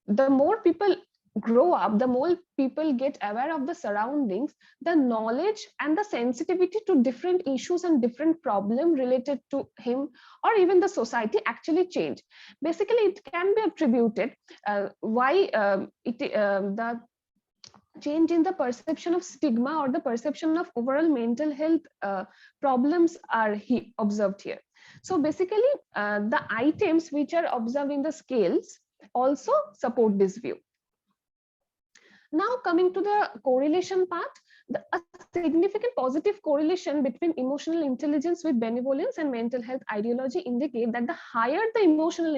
the more people grow up, the more people get aware of the surroundings, the knowledge and the sensitivity to different issues and different problems related to him or even the society actually change. Basically, it can be attributed the change in the perception of stigma or the perception of overall mental health problems are observed here. So basically, the items which are observed in the scales also support this view. Now coming to the correlation part, a significant positive correlation between emotional intelligence with benevolence and mental health ideology indicate that the higher the emotional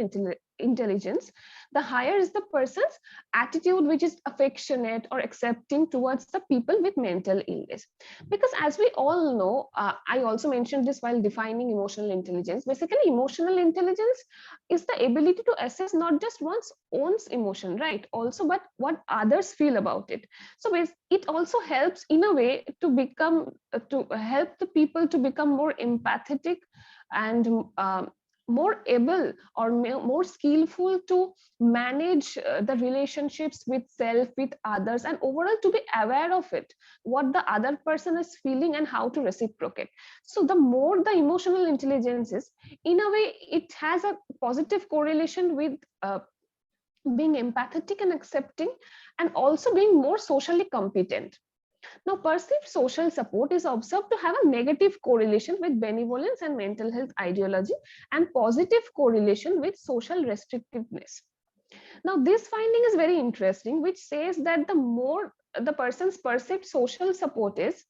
intelligence, the higher is the person's attitude, which is affectionate or accepting towards the people with mental illness. Because as we all know, I also mentioned this while defining emotional intelligence. Basically, emotional intelligence is the ability to assess not just one's own emotion, right? Also, but what others feel about it. So it also helps in a way to help the people to become more empathetic and more able or more skillful to manage the relationships with self, with others, and overall to be aware of it, what the other person is feeling and how to reciprocate. So the more the emotional intelligence is, in a way, it has a positive correlation with being empathetic and accepting, and also being more socially competent. Now, perceived social support is observed to have a negative correlation with benevolence and mental health ideology, and positive correlation with social restrictiveness. Now, this finding is very interesting, which says that the more the person's perceived social support is,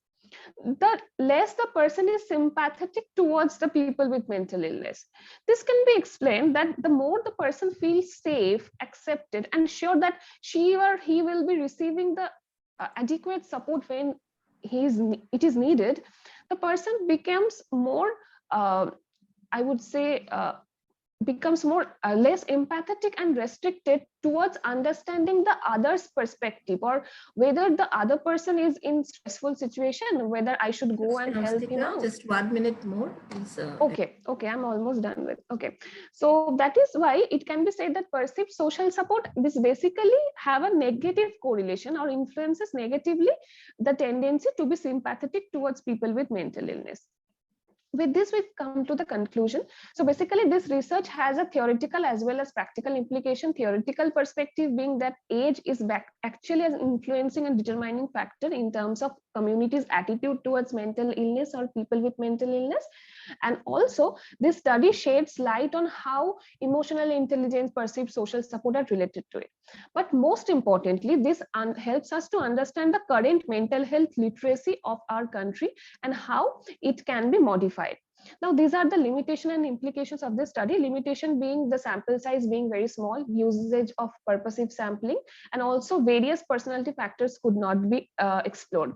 the less the person is sympathetic towards the people with mental illness. This can be explained that the more the person feels safe, accepted, and sure that she or he will be receiving the adequate support when it is needed, the person becomes more, I would say, becomes more less empathetic and restricted towards understanding the other's perspective, or whether the other person is in stressful situation, whether I should go and help him out. Just 1 minute more, please. Okay, I'm almost done with. Okay, so that is why it can be said that perceived social support, this basically have a negative correlation or influences negatively the tendency to be sympathetic towards people with mental illness. With this, we come to the conclusion. So basically, this research has a theoretical as well as practical implication. Theoretical perspective being that age is actually an influencing and determining factor in terms of community's attitude towards mental illness or people with mental illness. And also, this study sheds light on how emotional intelligence, perceived social support are related to it. But most importantly, this helps us to understand the current mental health literacy of our country and how it can be modified. Now, these are the limitation and implications of this study. Limitation being the sample size being very small, usage of purposive sampling, and also various personality factors could not be explored.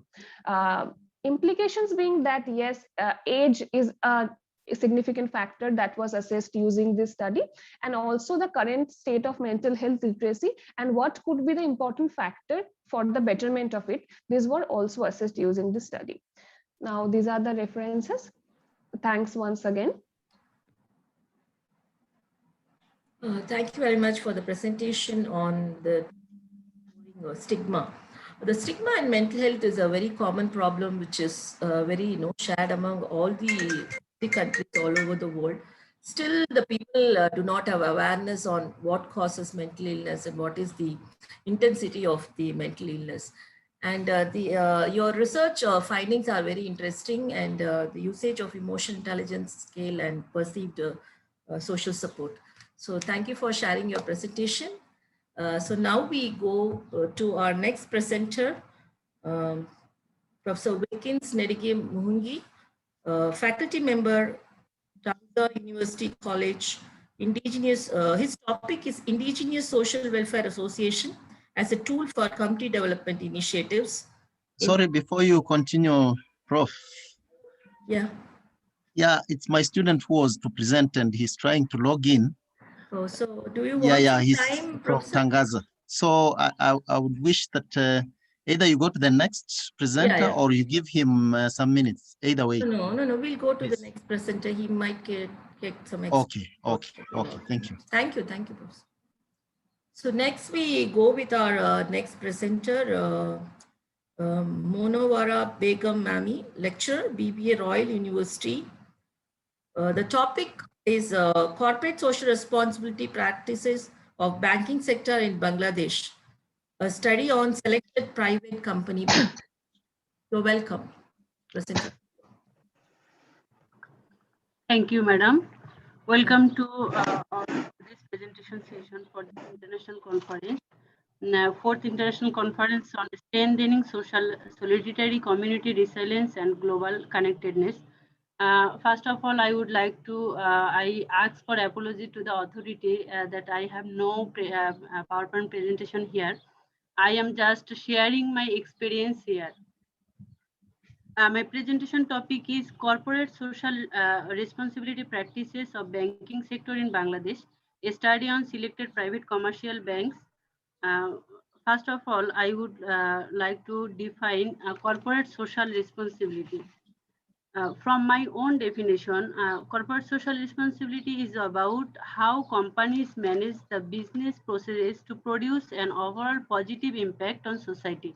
Implications being that yes, age is a a significant factor that was assessed using this study, and also the current state of mental health literacy and what could be the important factor for the betterment of it. These were also assessed using this study. Now, these are the references. Thanks once again. Thank you very much for the presentation on the stigma. The stigma in mental health is a very common problem, which is very shared among all the countries all over the world. Still, the people do not have awareness on what causes mental illness and what is the intensity of the mental illness. And your research findings are very interesting, and the usage of emotional intelligence scale and perceived social support. So thank you for sharing your presentation. So now we go to our next presenter, Professor Wilkins Nedige Muhungi, faculty member, Tamil University College, Indigenous. His topic is Indigenous Social Welfare Association as a tool for community development initiatives. Sorry, before you continue, Prof. Yeah. Yeah, it's my student who was to present and he's trying to log in. Oh, so do you want he's time, from Professor? Tangaza. So I would wish that either you go to the next presenter or you give him some minutes, either way. No, we'll go to the next presenter. He might get some extra. Okay, thank you. Thank you, Professor. So next we go with our next presenter, Monowara Begum Mami, lecturer, BBA Royal University. The topic is corporate social responsibility practices of banking sector in Bangladesh, a study on selected private company. You're welcome, presenter. Thank you, madam. Welcome to this presentation session for the international conference. Fourth International Conference on Strengthening Social Solidarity, Community Resilience, and Global Connectedness. First of all, I would like to, I ask for apology to the authority that I have no PowerPoint presentation here. I am just sharing my experience here. My presentation topic is Corporate Social Responsibility Practices of Banking Sector in Bangladesh, a study on selected private commercial banks. First of all, I would like to define corporate social responsibility. From my own definition, corporate social responsibility is about how companies manage the business processes to produce an overall positive impact on society.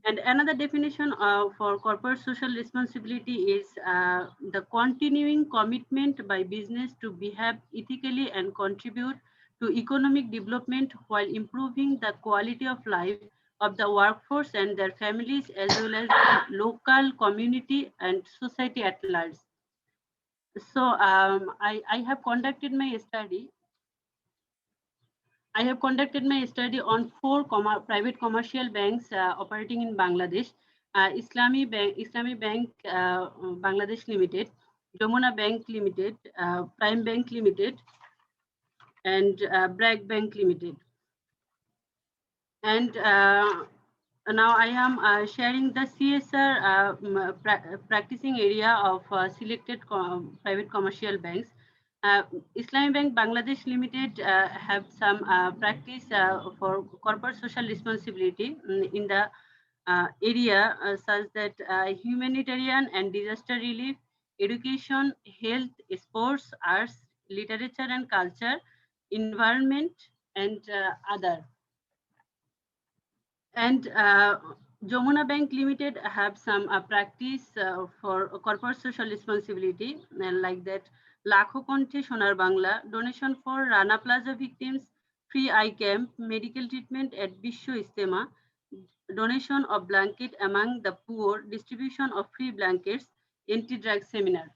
And another definition for corporate social responsibility is the continuing commitment by business to behave ethically and contribute to economic development while improving the quality of life of the workforce and their families, as well as the local community and society at large. So I have conducted my study. I have conducted my study on 4 private commercial banks operating in Bangladesh: Islami Bank Bangladesh Limited, Jamuna Bank Limited, Prime Bank Limited, and Bragg Bank Limited. And now I am sharing the CSR practicing area of selected private commercial banks. Islami Bank Bangladesh Limited have some practice for corporate social responsibility in the area such that humanitarian and disaster relief, education, health, sports, arts, literature and culture, environment, and other. And Jamuna Bank Limited have some practice for corporate social responsibility, like that Lakho Konthe Sonar Bangla, donation for Rana Plaza victims, free eye camp, medical treatment at Bisho Istema, donation of blanket among the poor, distribution of free blankets, anti-drug seminar.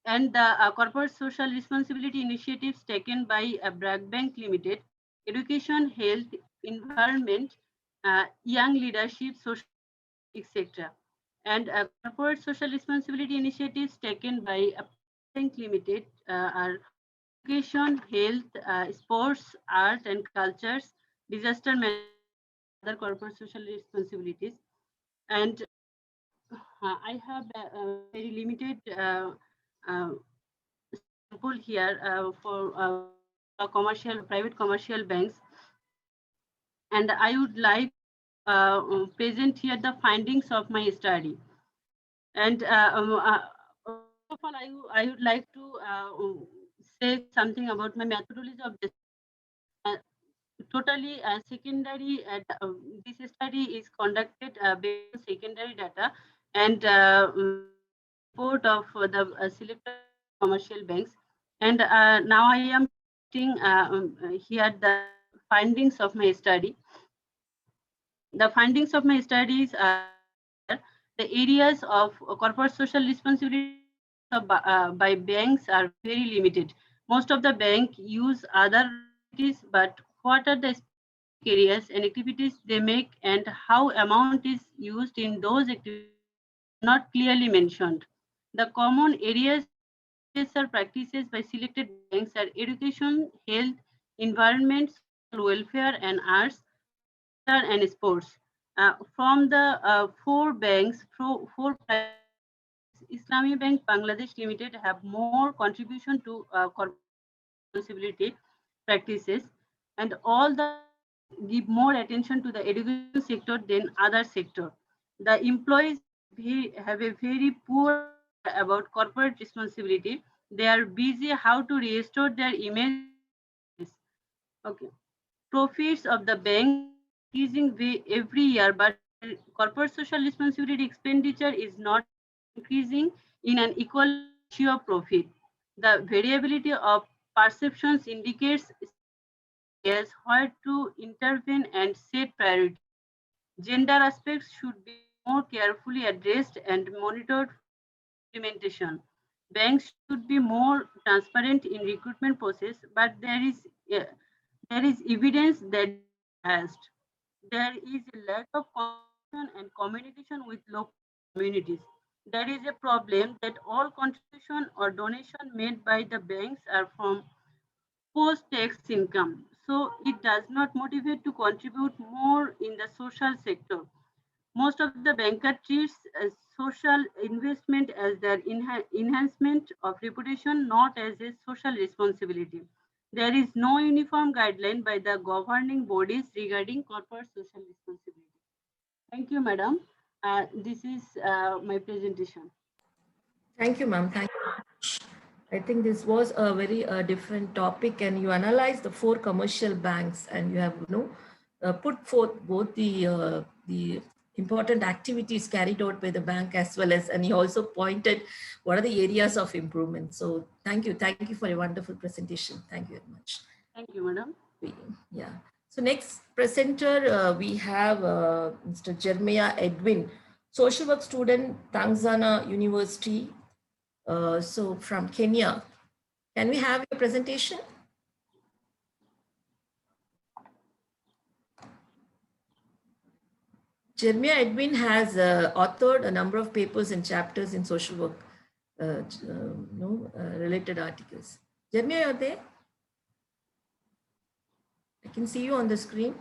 And the corporate social responsibility initiatives taken by Bragg Bank Limited, education, health, environment, young leadership, social, etc. And corporate social responsibility initiatives taken by Bank Limited are education, health, sports, art and cultures, disaster management, other corporate social responsibilities. And I have a very limited sample here for private commercial banks, and I would like present here the findings of my study. And first of all, I would like to say something about my methodology of this. Uh, Totally secondary. This study is conducted based on secondary data and report of the selected commercial banks. And now I am presenting here the findings of my study. The findings of my studies are the areas of corporate social responsibility by banks are very limited. Most of the bank use other activities, but what are the areas and activities they make and how amount is used in those activities not clearly mentioned. The common areas of practices by selected banks are education, health, environment, social welfare, and arts, culture, and sports. From the four banks, four Islami Bank Bangladesh Limited have more contribution to corporate responsibility practices, and all the give more attention to the education sector than other sector. The employees have a very poor about corporate responsibility. They are busy how to restore their image. Okay. Profits of the bank increasing every year, but corporate social responsibility expenditure is not increasing in an equal ratio of profit. The variability of perceptions indicates areas where to intervene and set priorities. Gender aspects should be more carefully addressed and monitored implementation. Banks should be more transparent in recruitment process, but there is evidence that biased. There is a lack of connection and communication with local communities. There is a problem that all contribution or donation made by the banks are from post-tax income. So it does not motivate to contribute more in the social sector. Most of the banker treats social investment as their enhancement of reputation, not as a social responsibility. There is no uniform guideline by the governing bodies regarding corporate social responsibility. Thank you, madam. This is my presentation. Thank you, ma'am. Thank you. I think this was a very different topic, and you analyzed the four commercial banks, and you have put forth both the important activities carried out by the bank as well as, and you also pointed what are the areas of improvement. So thank you for a wonderful presentation. Thank you very much. Thank you, madam. Yeah. So next presenter we have Mr. Jeremiah Edwin, social work student, Tanzania University. So from Kenya. Can we have your presentation? Jeremiah Edwin has authored a number of papers and chapters in social work related articles. Jeremiah, you're there? I can see you on the screen.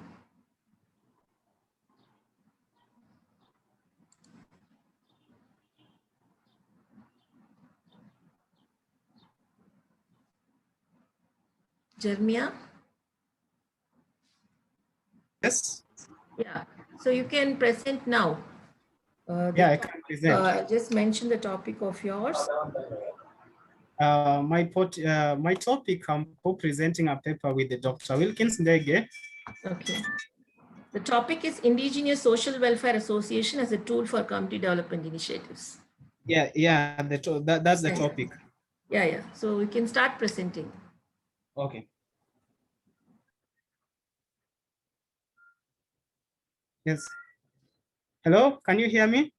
Jeremiah? Yes. Yeah, so you can present now. Yeah, I can present. Just mention the topic of yours. My topic, I'm co-presenting a paper with the Dr. Wilkins Ndege. Okay. The topic is Indigenous Social Welfare Association as a tool for community development initiatives. Yeah, that's the topic. Yeah. So we can start presenting. Okay. Yes. Hello, can you hear me?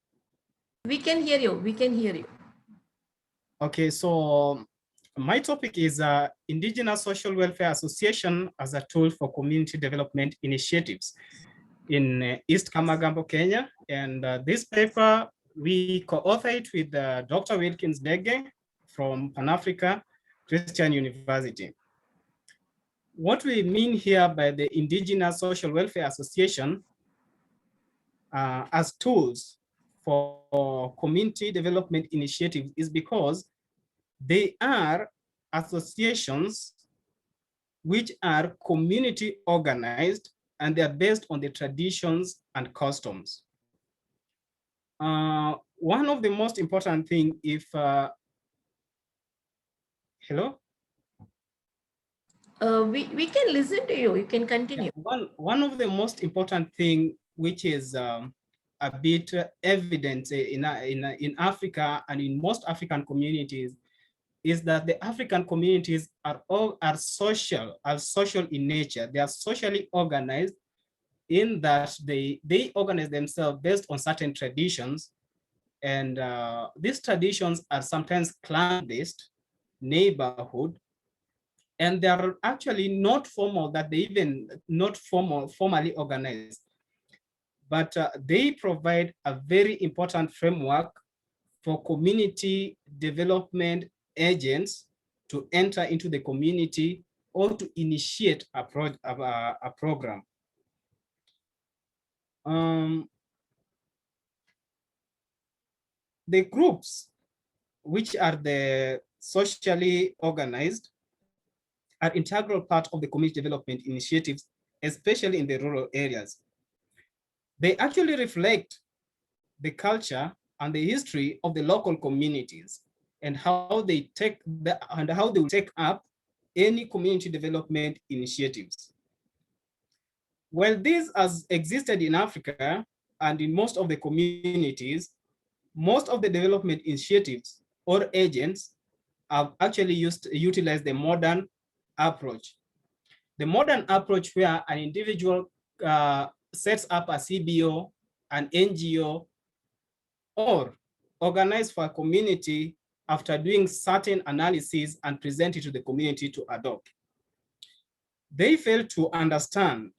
We can hear you. Okay, so my topic is Indigenous Social Welfare Association as a tool for community development initiatives in East Kamagambo, Kenya. And this paper, we co-author it with Dr. Wilkins Ndege from Pan-Africa Christian University. What we mean here by the Indigenous Social Welfare Association as tools for community development initiatives is because they are associations which are community organized, and they are based on the traditions and customs. One of the most important thing, if hello? We can listen to you. You can continue. Yeah, one of the most important thing, which is a bit evident in Africa and in most African communities, is that the African communities are social in nature. They are socially organized in that they organize themselves based on certain traditions. And these traditions are sometimes clan-based, neighborhood, and they are actually not formal, that they even not formally organized. But they provide a very important framework for community development agents to enter into the community or to initiate a program. The groups, which are the socially organized, are integral part of the community development initiatives, especially in the rural areas. They actually reflect the culture and the history of the local communities and how they will take up any community development initiatives. Well, this has existed in Africa and in most of the communities, most of the development initiatives or agents have actually utilized the modern approach. The modern approach where an individual sets up a CBO, an NGO, or organize for a community after doing certain analysis and present it to the community to adopt. They fail to understand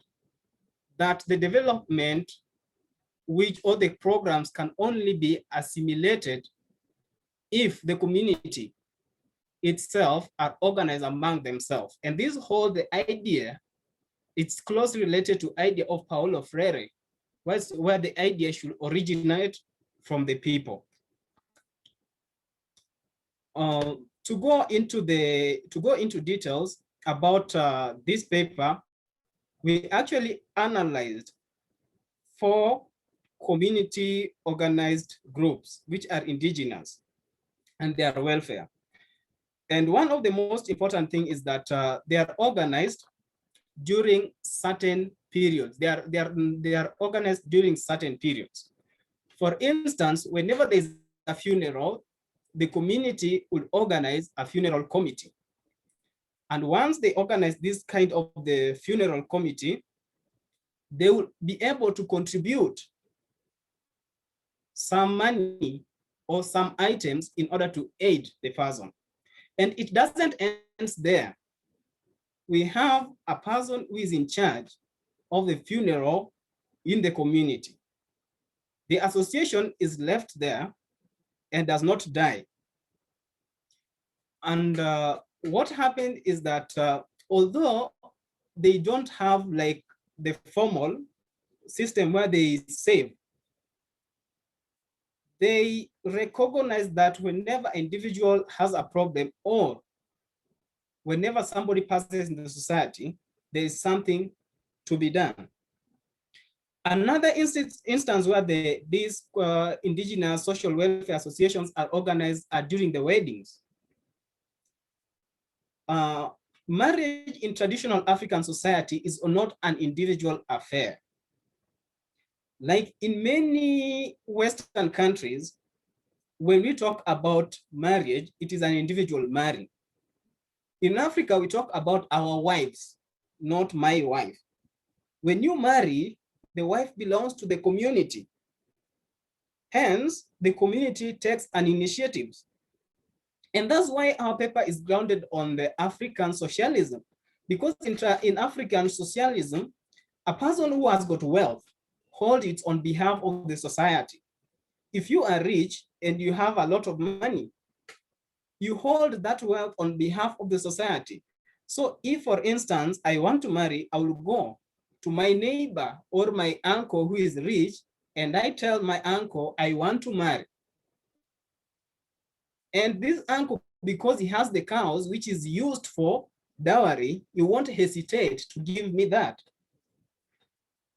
that the development which all the programs can only be assimilated if the community itself are organized among themselves. And this whole the idea, it's closely related to idea of Paulo Freire, where the idea should originate from the people. To go into details about this paper, we actually analyzed 4 community organized groups which are indigenous and their welfare. And one of the most important thing is that they are organized during certain periods. They are organized during certain periods. For instance, whenever there's a funeral, the community will organize a funeral committee. And once they organize this kind of the funeral committee, they will be able to contribute some money or some items in order to aid the person. And it doesn't end there. We have a person who is in charge of the funeral in the community. The association is left there and does not die. And what happened is that although they don't have like the formal system where they save, they recognize that whenever an individual has a problem or whenever somebody passes in the society, there is something to be done. Another instance where these indigenous social welfare associations are organized are during the weddings. Marriage in traditional African society is not an individual affair. Like in many Western countries, when we talk about marriage, it is an individual marrying. In Africa, we talk about our wives, not my wife. When you marry, the wife belongs to the community. Hence, the community takes an initiative. And that's why our paper is grounded on the African socialism. Because in African socialism, a person who has got wealth holds it on behalf of the society. If you are rich and you have a lot of money, you hold that wealth on behalf of the society. So if, for instance, I want to marry, I will go to my neighbor or my uncle who is rich and I tell my uncle I want to marry. And this uncle, because he has the cows, which is used for dowry, he won't hesitate to give me that.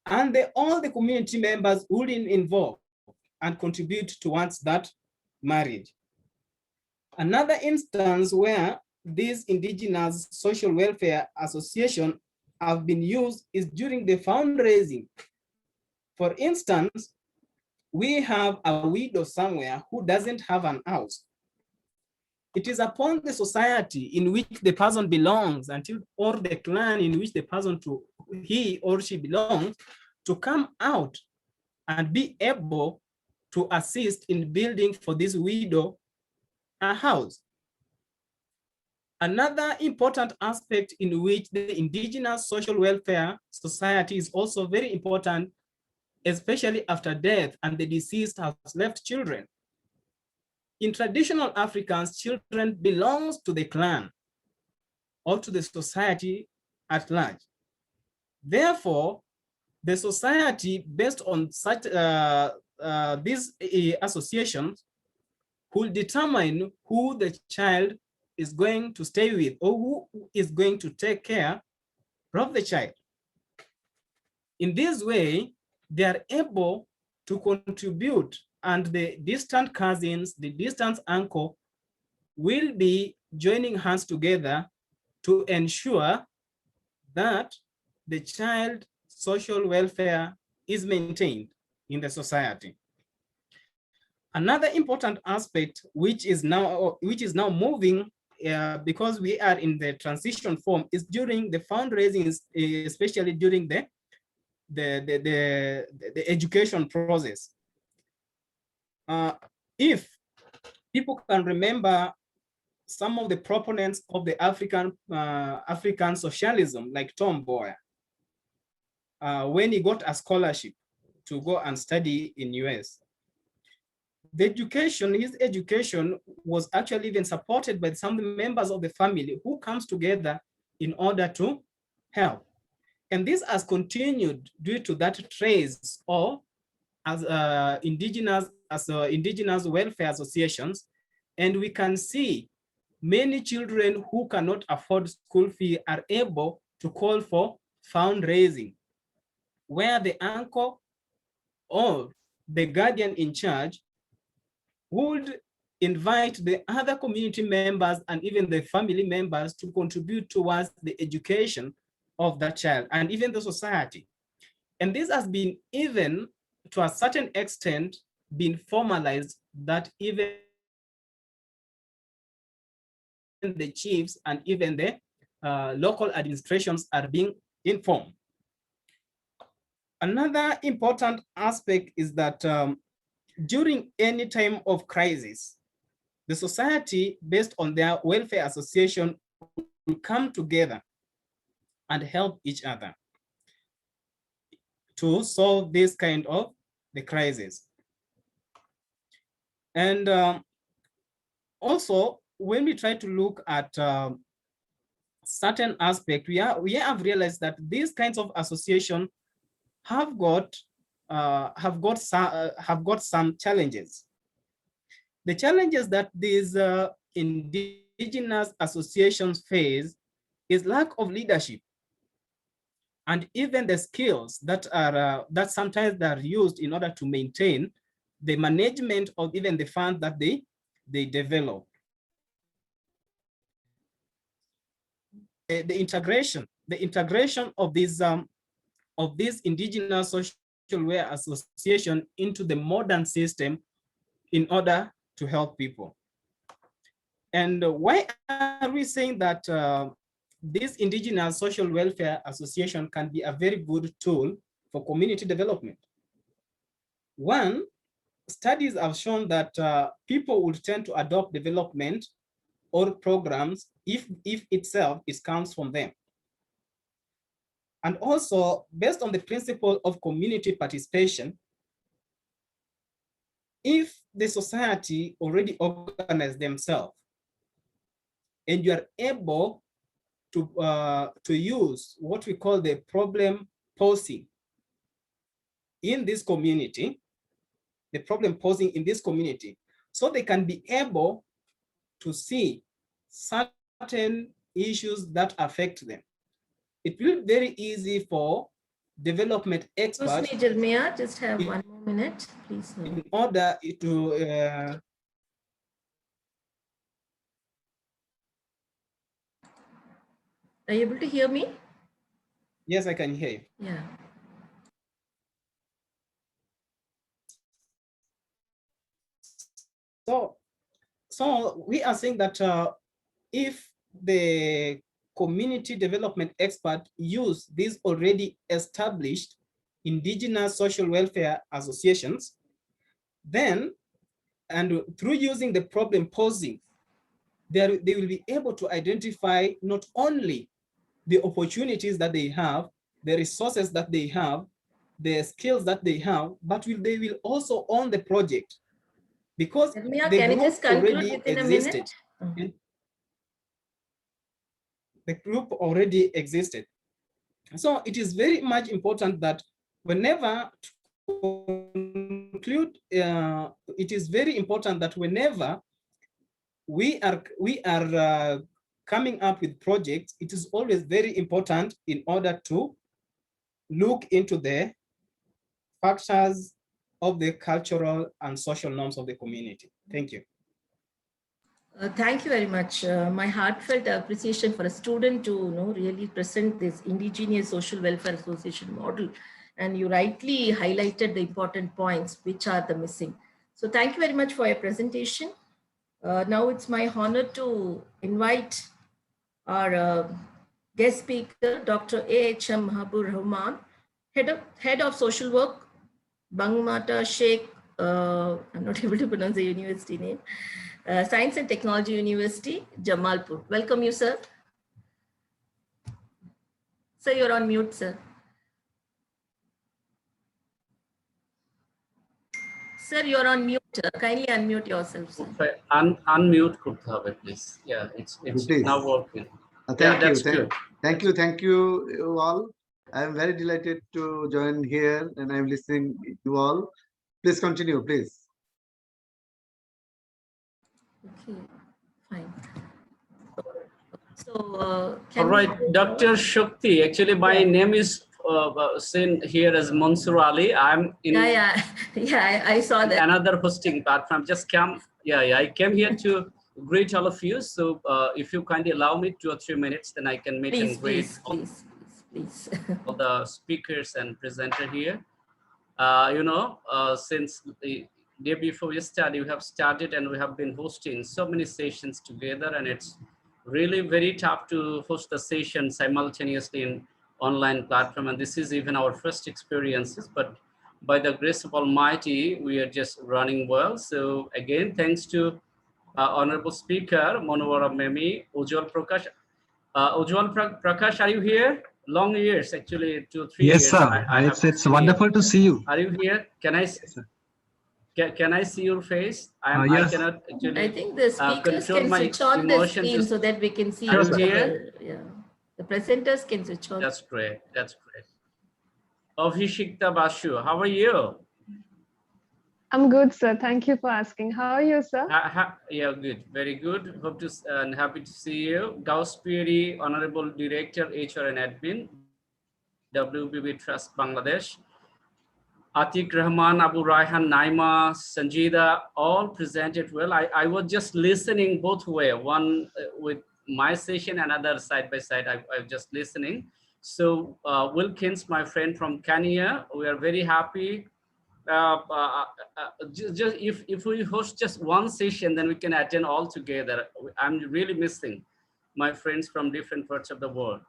And all the community members will involve and contribute towards that marriage. Another instance where these indigenous social welfare association have been used is during the fundraising. For instance, we have a widow somewhere who doesn't have an house. It is upon the society in which the person belongs or the clan in which the person he or she belongs to come out and be able to assist in building for this widow a house. Another important aspect in which the indigenous social welfare society is also very important, especially after death and the deceased has left children. In traditional Africans, children belongs to the clan or to the society at large. Therefore, the society, based on such these associations, will determine who the child is going to stay with or who is going to take care of the child. In this way, they are able to contribute, and the distant cousins, the distant uncle will be joining hands together to ensure that the child social welfare is maintained in the society. Another important aspect which is now moving because we are in the transition form is during the fundraising, especially during the education process. If people can remember some of the proponents of the African socialism, like Tom Mboya, when he got a scholarship to go and study in US, his education was actually even supported by some members of the family who comes together in order to help. And this has continued due to that trace of indigenous welfare associations. And we can see many children who cannot afford school fee are able to call for fundraising, where the uncle or the guardian in charge would invite the other community members and even the family members to contribute towards the education of that child and even the society. And this has been, even to a certain extent, been formalized, that even the chiefs and even the local administrations are being informed. Another important aspect is that during any time of crisis, the society, based on their welfare association, will come together and help each other to solve this kind of the crisis. And also, when we try to look at certain aspects, we have realized that these kinds of associations have got some challenges. The challenges that these indigenous associations face is lack of leadership, and even the skills that are sometimes are used in order to maintain the management of even the funds that they develop. The integration of these indigenous social welfare association into the modern system in order to help people. And why are we saying that this indigenous social welfare association can be a very good tool for community development? One, studies have shown that people would tend to adopt development or programs if itself comes from them. And also, based on the principle of community participation, if the society already organized themselves and you are able to use what we call the problem posing in this community, the problem posing in this community, so they can be able to see certain issues that affect them. It will be very easy for development experts. Excuse me, may I just have 1 more minute, please? In order to are you able to hear me? Yes, I can hear you. Yeah. So we are saying that if the community development expert use these already established indigenous social welfare associations, then, and through using the problem posing, they will be able to identify not only the opportunities that they have, the resources that they have, the skills that they have, but they will also own the project, because the group already existed. The group already existed. So it is very much important that whenever, to conclude, it is very important that whenever we are coming up with projects, it is always very important in order to look into the factors of the cultural and social norms of the community. Thank you. Thank you very much. My heartfelt appreciation for a student to really present this indigenous social welfare association model. And you rightly highlighted the important points which are the missing. So thank you very much for your presentation. Now it's my honor to invite our guest speaker, Dr. A.H.M. Mahabur Rahman, Head of Social Work, Bangmata Sheikh, I'm not able to pronounce the university name, Science and Technology University, Jamalpur. Welcome you, sir. Sir, you're on mute, sir. Sir, you're on mute. Kindly unmute yourself, sir. Unmute, please. Yeah, it's now working. Thank you, you all. I am very delighted to join here, and I'm listening to you all. Please continue, please. Okay, fine. So, all right, Dr. Shakti. Actually, my name is seen here as Mansur Ali. I'm in. Yeah, I saw that. Another hosting platform. Just come. I came here to greet all of you. So, if you kindly allow me 2 or 3 minutes, then I can meet and greet please. all the speakers and presenter here. Since the day before yesterday, we have started and we have been hosting so many sessions together, and it's really very tough to host the session simultaneously in online platform. And this is even our first experiences, but by the grace of Almighty, we are just running well. So again, thanks to Honorable Speaker, Monowara Memi, Ujjwal Prakash. Ujjwal Prakash, are you here? Long years, actually, 2 or 3 years. Yes, sir. It's wonderful to see you. Are you here? Can I? Can I see your face? Yes. I cannot actually. I think the speakers can switch on the screen so that we can see each other. Yeah. The presenters can switch on. That's great. That's great. Abhishekta Basu, how are you? I'm good, sir. Thank you for asking. How are you, sir? Yeah, good. Very good. Hope to and happy to see you. Gauss Piri, Honorable Director, HR and Admin, WBB Trust Bangladesh. Atiq Rahman, Abu Raihan, Naima, Sanjida, all presented well. I was just listening both way, one with my session, another side by side. I was just listening. So Wilkins, my friend from Kenya, we are very happy. Just if we host just one session, then we can attend all together. I'm really missing my friends from different parts of the world.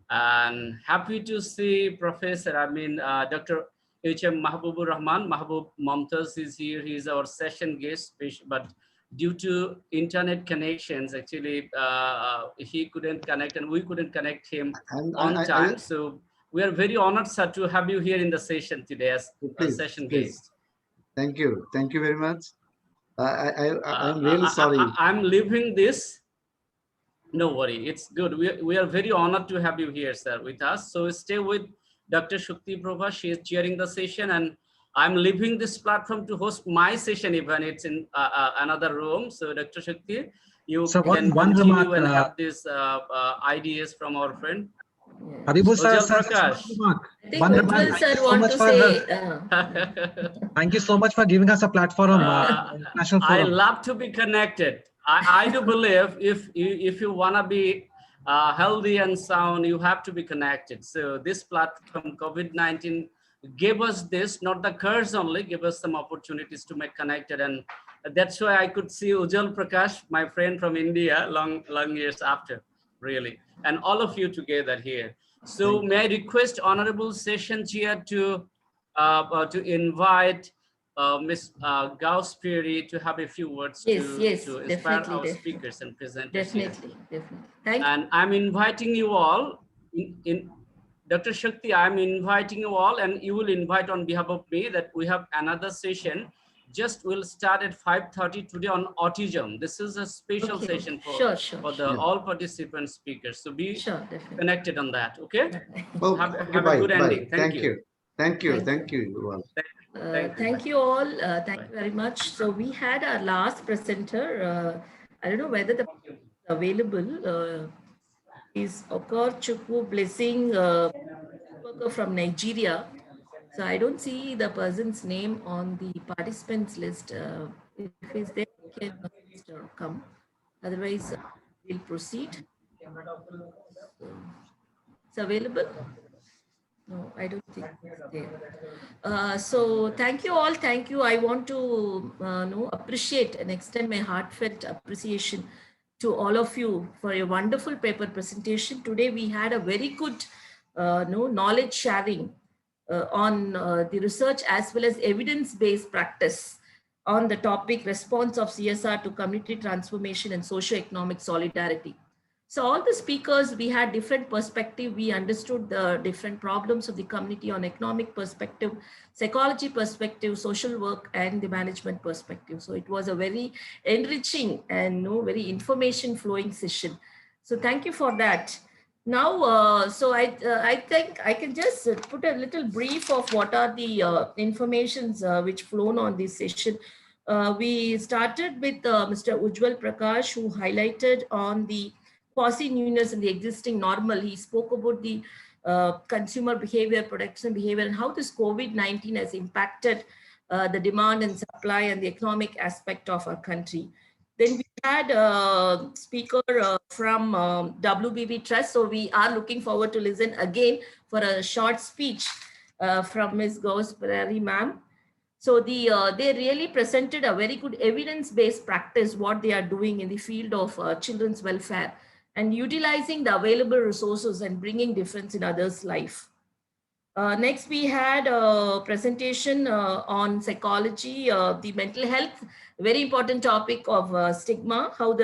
And happy to see Professor, Dr. H.M. Mahabubur Rahman. Mahabub Mumtaz is here. He is our session guest, but due to internet connections, actually, he couldn't connect and we couldn't connect him on time. So we are very honored, sir, to have you here in the session today as a session guest. Thank you. Thank you very much. I'm really sorry. I'm leaving this. No worry. It's good. We are very honored to have you here, sir, with us. So stay with Dr. Shakti Prabha. She is chairing the session, and I'm leaving this platform to host my session, even it's in another room. So Dr. Shakti, you So can one continue remark, and have these ideas from our friend. Haribol sir, Ujjwal Prakash. I think Ujjwal sir so want much to for say. thank you so much for giving us a platform. National I Forum. love to be connected. I do believe if you wanna be healthy and sound, you have to be connected. So this platform, COVID-19, gave us this, not the curse only, give us some opportunities to make connected. And that's why I could see Ujjwal Prakash, my friend from India, long years after, really. And all of you together here. So may I request Honorable Session Chair to invite Ms. Gauss Piri to have a few words to inspire our speakers and presenters. Definitely. Thank you. And I'm inviting you all, Dr. Shakti, I'm inviting you all, and you will invite on behalf of me that we have another session. Just will start at 5:30 today on autism. This is a special session for all participant speakers. So be connected on that. Okay. Have a good ending. Thank you. Thank you all. Thank you all. Thank you very much. So we had our last presenter. I don't know whether the available is Okor Chukwu Blessing, worker from Nigeria. So I don't see the person's name on the participants list. If he's there, he can come. Otherwise, we'll proceed. It's available? No, I don't think it's there. So thank you all. Thank you. I want to appreciate and extend my heartfelt appreciation to all of you for your wonderful paper presentation. Today we had a very good knowledge sharing on the research as well as evidence-based practice on the topic response of CSR to community transformation and socio-economic solidarity. So all the speakers, we had different perspective. We understood the different problems of the community on economic perspective, psychology perspective, social work, and the management perspective. So it was a very enriching and very information flowing session. So thank you for that. Now, so I think I can just put a little brief of what are the informations which flown on this session. We started with Mr. Ujjwal Prakash, who highlighted on the quasi-newness in the existing normal. He spoke about the consumer behavior, production behavior, and how this COVID-19 has impacted the demand and supply and the economic aspect of our country. Then we had a speaker from WBB Trust. So we are looking forward to listen again for a short speech from Ms. Gauss Piri, ma'am. So they really presented a very good evidence-based practice, what they are doing in the field of children's welfare and utilizing the available resources and bringing difference in others' life. Next, we had a presentation on psychology, the mental health, very important topic of stigma, how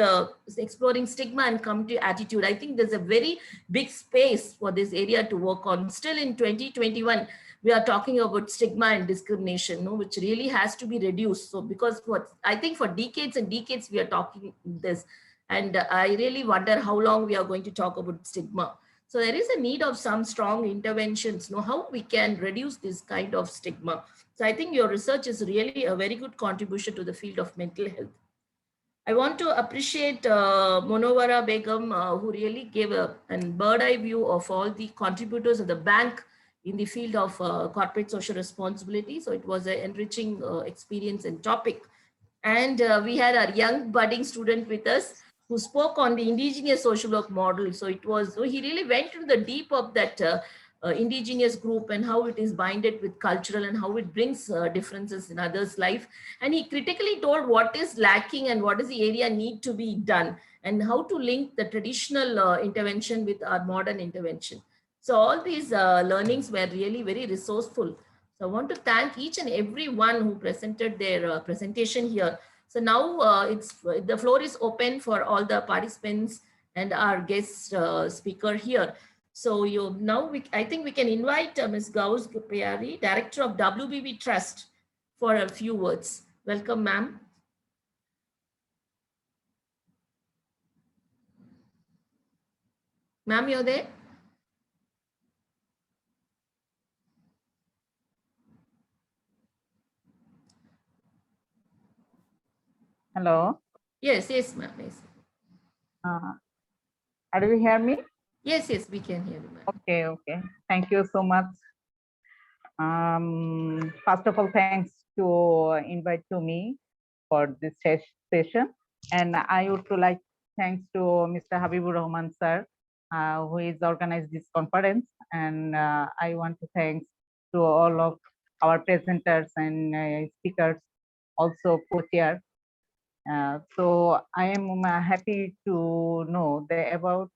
exploring stigma and community attitude. I think there's a very big space for this area to work on. Still in 2021, we are talking about stigma and discrimination, which really has to be reduced. So because I think for decades and decades, we are talking this. And I really wonder how long we are going to talk about stigma. So there is a need of some strong interventions, how we can reduce this kind of stigma. So I think your research is really a very good contribution to the field of mental health. I want to appreciate Monowara Begum, who really gave a bird eye view of all the contributors of the bank in the field of corporate social responsibility. So it was an enriching experience and topic. And we had our young budding student with us who spoke on the indigenous social work model. So he really went into the deep of that indigenous group and how it is binded with cultural and how it brings differences in others' life. And he critically told what is lacking and what is the area need to be done and how to link the traditional intervention with our modern intervention. So all these learnings were really very resourceful. So I want to thank each and every one who presented their presentation here. So now the floor is open for all the participants and our guest speaker here. So I think we can invite Ms. Gauss Piri, Director of WBB Trust, for a few words. Welcome, ma'am. Ma'am, you're there? Hello. Yes, yes, ma'am. Yes. Do you hear me? Yes, yes, we can hear you, ma'am. Okay, okay. Thank you so much. First of all, thanks to invite to me for this session. And I would like thanks to Mr. Habibur Rahman sir, who is organized this conference. And I want to thanks to all of our presenters and speakers, also co-chair. So I am happy to know about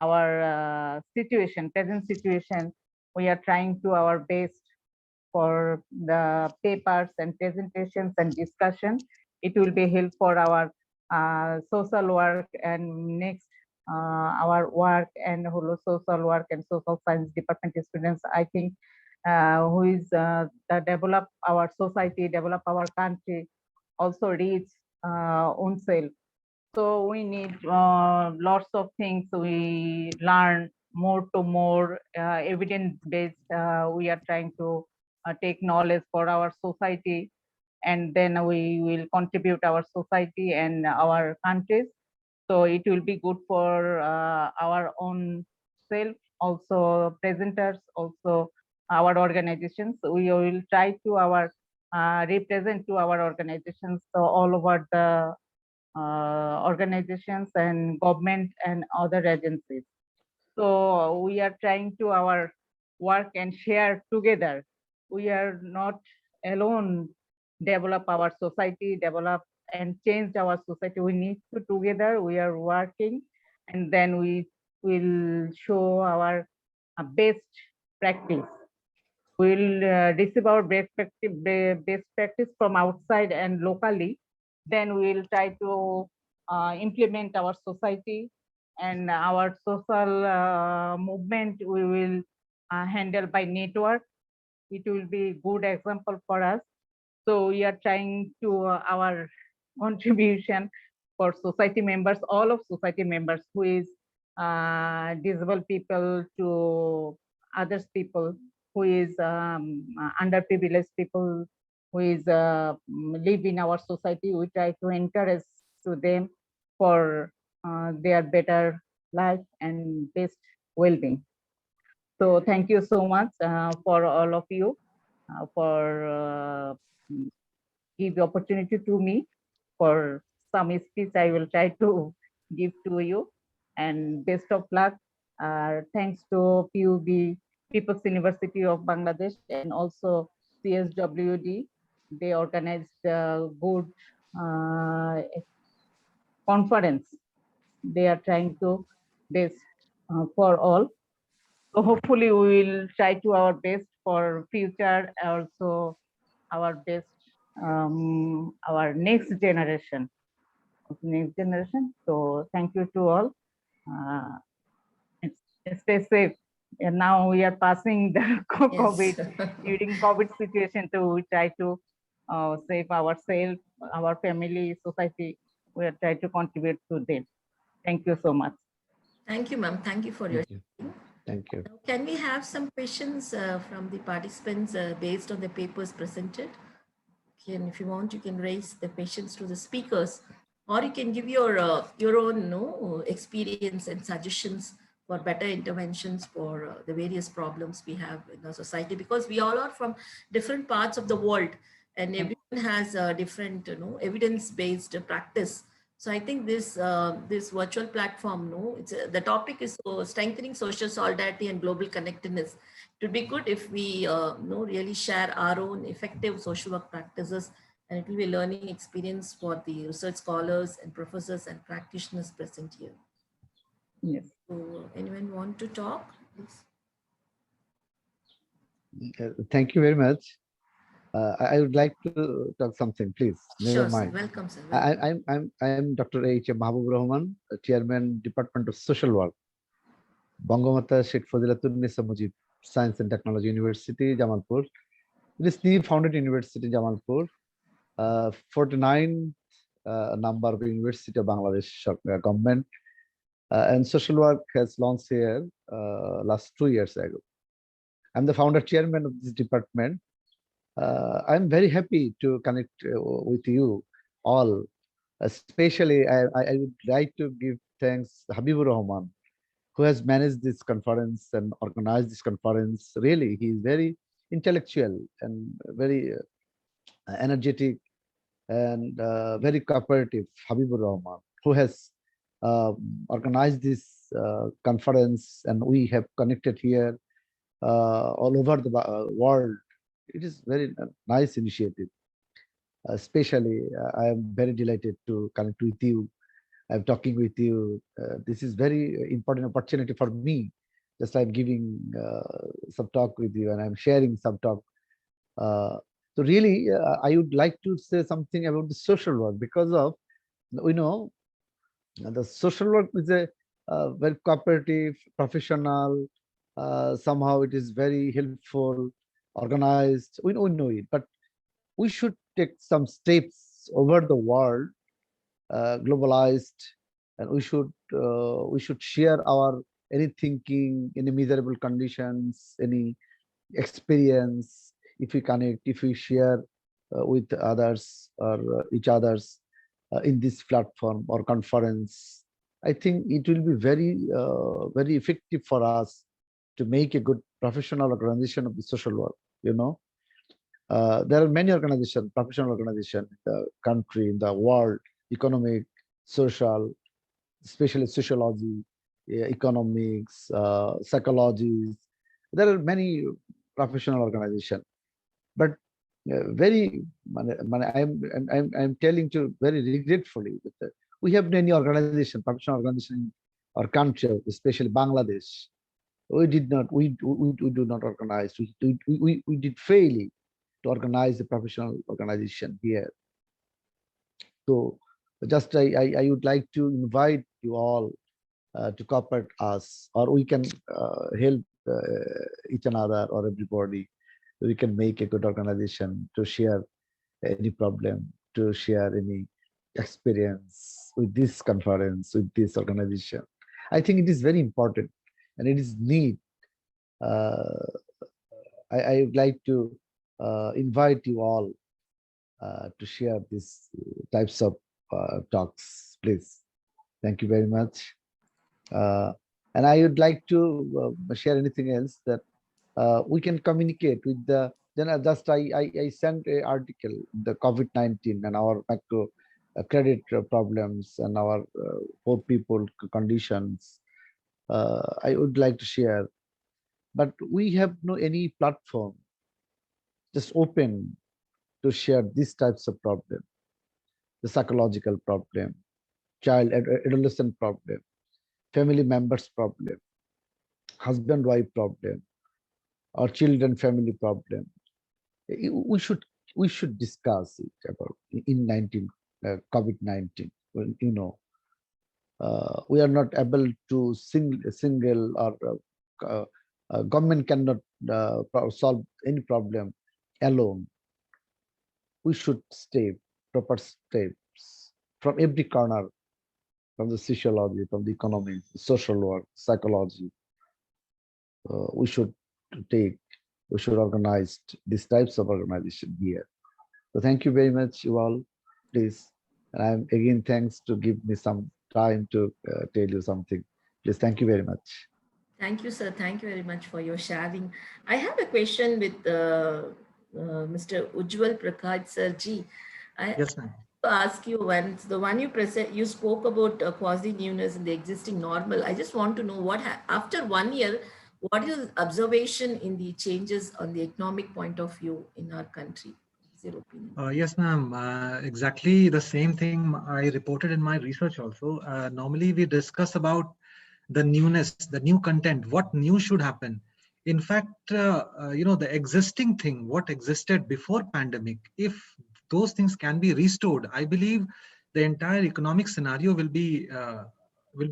our situation, present situation. We are trying to our best for the papers and presentations and discussion. It will be help for our social work and next our work and social work and social science department students. I think who is develop our society, develop our country, also reach own self. So we need lots of things. We learn more to more evidence-based. We are trying to take knowledge for our society, and then we will contribute our society and our countries. So it will be good for our own self, also presenters, also our organizations. We will try to our represent to our organizations, so all over the organizations and government and other agencies. So we are trying to our work and share together. We are not alone develop our society, develop and change our society. We need to together, we are working, and then we will show our best practice. We'll receive our best practice from outside and locally. Then we will try to implement our society and our social movement. We will handle by network. It will be good example for us. So we are trying to our contribution for society members, all of society members, who is disabled people to others people, who is underprivileged people, who is live in our society. We try to encourage to them for their better life and best well-being. So thank you so much for all of you for give the opportunity to me for some speech. I will try to give to you, and best of luck. Thanks to PUB, People's University of Bangladesh, and also CSWD. They organized a good conference. They are trying to best for all. So hopefully we will try to our best for future, also our best our next generation. So thank you to all. Stay safe. And now we are passing the COVID. During COVID situation, so we try to save ourselves, our family, society. We are trying to contribute to them. Thank you so much. Thank you, ma'am. Thank you for your sharing. Thank you. Can we have some questions from the participants based on the papers presented? If you want, you can raise the questions to the speakers, or you can give your own experience and suggestions for better interventions for the various problems we have in our society, because we all are from different parts of the world, and everyone has a different evidence-based practice. So I think this this virtual platform, the topic is strengthening social solidarity and global connectedness. It would be good if we really share our own effective social work practices, and it will be a learning experience for the research scholars and professors and practitioners present here. Yes. So anyone want to talk, please? Thank you very much. I would like to talk something, please. Never Sure, mind. sir. Welcome, sir. I am Dr. H. Mahbub Rahman, Chairman, Department of Social Work, Bangamata Sheikh Fazilatunisa Mujib Science and Technology University, Jamalpur. It is the founded university, Jamalpur. 49 number of University of Bangladesh government, and social work has launched here last 2 years ago. I'm the founder chairman of this department. I'm very happy to connect with you all Especially, I would like to give thanks Habibur Rahman, who has managed this conference and organized this conference. Really, he is very intellectual and very energetic and very cooperative. Habibur Rahman, who has organized this conference, and we have connected here all over the world. It is very nice initiative. Especially, I am very delighted to connect with you. I'm talking with you. This is very important opportunity for me. Just I'm giving some talk with you, and I'm sharing some talk. So really, I would like to say something about the social work, because of, we know, the social work is a very cooperative, professional. Somehow it is very helpful, organized. We know it, but we should take some steps over the world, globalized, and we should share our any thinking, any miserable conditions, any experience. If we connect, if we share with others or each others in this platform or conference, I think it will be very effective for us to make a good professional organization of the social work. You know, there are many organizations, professional organizations in the country, in the world, economic, social, especially sociology, economics, psychology. There are many professional organizations, but I'm telling you very regretfully that we have many organizations, professional organizations in our country, especially Bangladesh. We do not organize. We did fail to organize a professional organization here. So just I would like to invite you all to cooperate us, or we can help each another or everybody. We can make a good organization to share any problem, to share any experience with this conference, with this organization. I think it is very important and it is need. I would like to invite you all to share these types of talks, please. Thank you very much. And I would like to share anything else that we can communicate with the, then just I sent an article, the COVID-19 and our macro credit problems and our poor people conditions. I would like to share, but we have no any platform just open to share these types of problem, the psychological problem, child adolescent problem, family members problem, husband-wife problem, or children family problem. We should discuss it about in COVID-19. Well, you know, we are not able to single or government cannot solve any problem alone. We should proper steps from every corner, from the sociology, from the economy, social work, psychology. We should organize these types of organization here. So thank you very much, you all, please. And I'm again thanks to give me some time to tell you something. Please, thank you very much. Thank you, sir. Thank you very much for your sharing. I have a question with Mr. Ujjwal Prakaj Sirji. Yes, ma'am. To ask you once, the one you spoke about quasi-newness in the existing normal. I just want to know what after 1 year, what is observation in the changes on the economic point of view in our country? Your opinion? Yes, ma'am. Exactly the same thing I reported in my research also. Normally, we discuss about the newness, the new content, what new should happen. In fact, you know, the existing thing, what existed before pandemic, if those things can be restored, I believe the entire economic scenario will be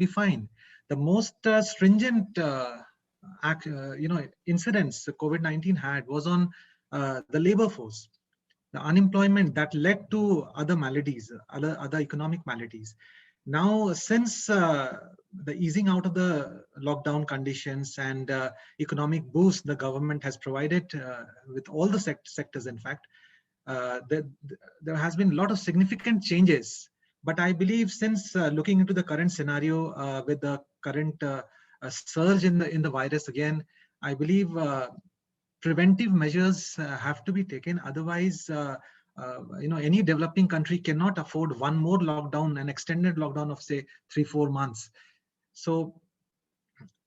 fine. The most stringent incidents the COVID-19 had was on the labor force, the unemployment that led to other maladies, other economic maladies. Now, since the easing out of the lockdown conditions and economic boost the government has provided with all the sectors, in fact, there has been a lot of significant changes. But I believe since looking into the current scenario with the current surge in the virus again, I believe preventive measures have to be taken. Otherwise, any developing country cannot afford one more lockdown, an extended lockdown of say 3-4 months. So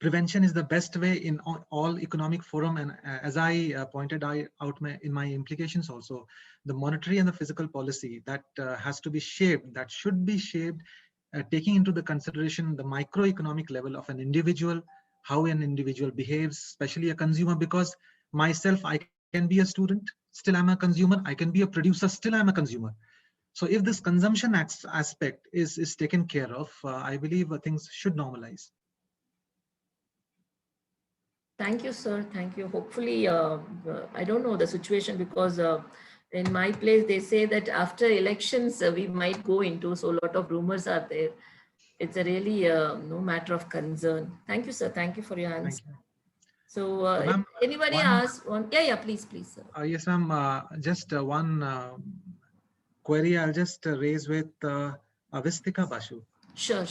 prevention is the best way in all economic forum. And as I pointed out in my implications also, the monetary and the fiscal policy that has to be shaped, that should be shaped, taking into the consideration the microeconomic level of an individual, how an individual behaves, especially a consumer, because myself, I can be a student, still I'm a consumer. I can be a producer, still I'm a consumer. So if this consumption aspect is taken care of, I believe things should normalize. Thank you, sir. Thank you. Hopefully, I don't know the situation because in my place, they say that after elections, we might go into, so a lot of rumors are there. It's a really no matter of concern. Thank you, sir. Thank you for your answer. So if anybody asks one, yeah, please, sir. Yes, ma'am. Just one query I'll just raise with Avistika Basu. Sure.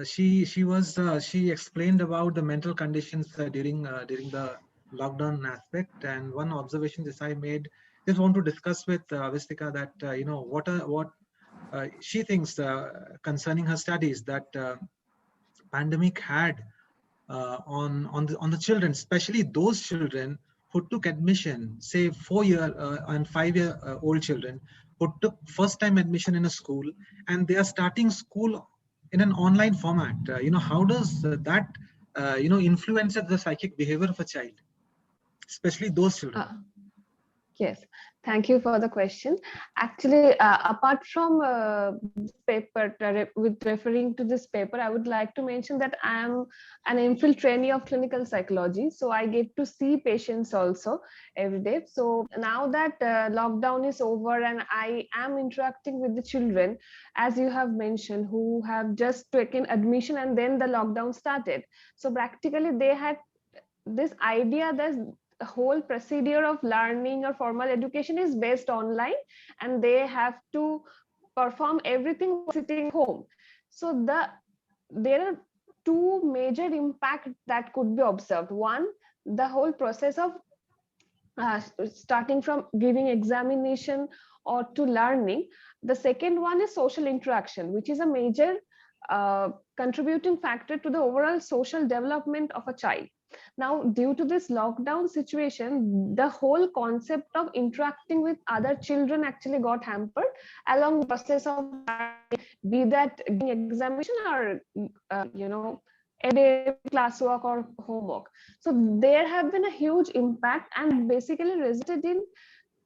She explained about the mental conditions during the lockdown aspect, and one observation that I made, just want to discuss with Avistika that what she thinks concerning her studies that pandemic had on the children, especially those children who took admission, say 4-year and 5-year old children who took first time admission in a school, and they are starting school in an online format. How does that influence the psychic behavior of a child, especially those children? Yes, thank you for the question. Actually, apart from this paper, with referring to this paper, I would like to mention that I am an MPhil trainee of clinical psychology. So I get to see patients also every day. So now that lockdown is over and I am interacting with the children, as you have mentioned, who have just taken admission and then the lockdown started. So practically they had this idea that the whole procedure of learning or formal education is based online and they have to perform everything sitting home. So there are two major impacts that could be observed. One, the whole process of starting from giving examination or to learning. The second one is social interaction, which is a major contributing factor to the overall social development of a child. Now, due to this lockdown situation, the whole concept of interacting with other children actually got hampered along the process of be that examination or everyday classwork or homework. So there have been a huge impact and basically resulted in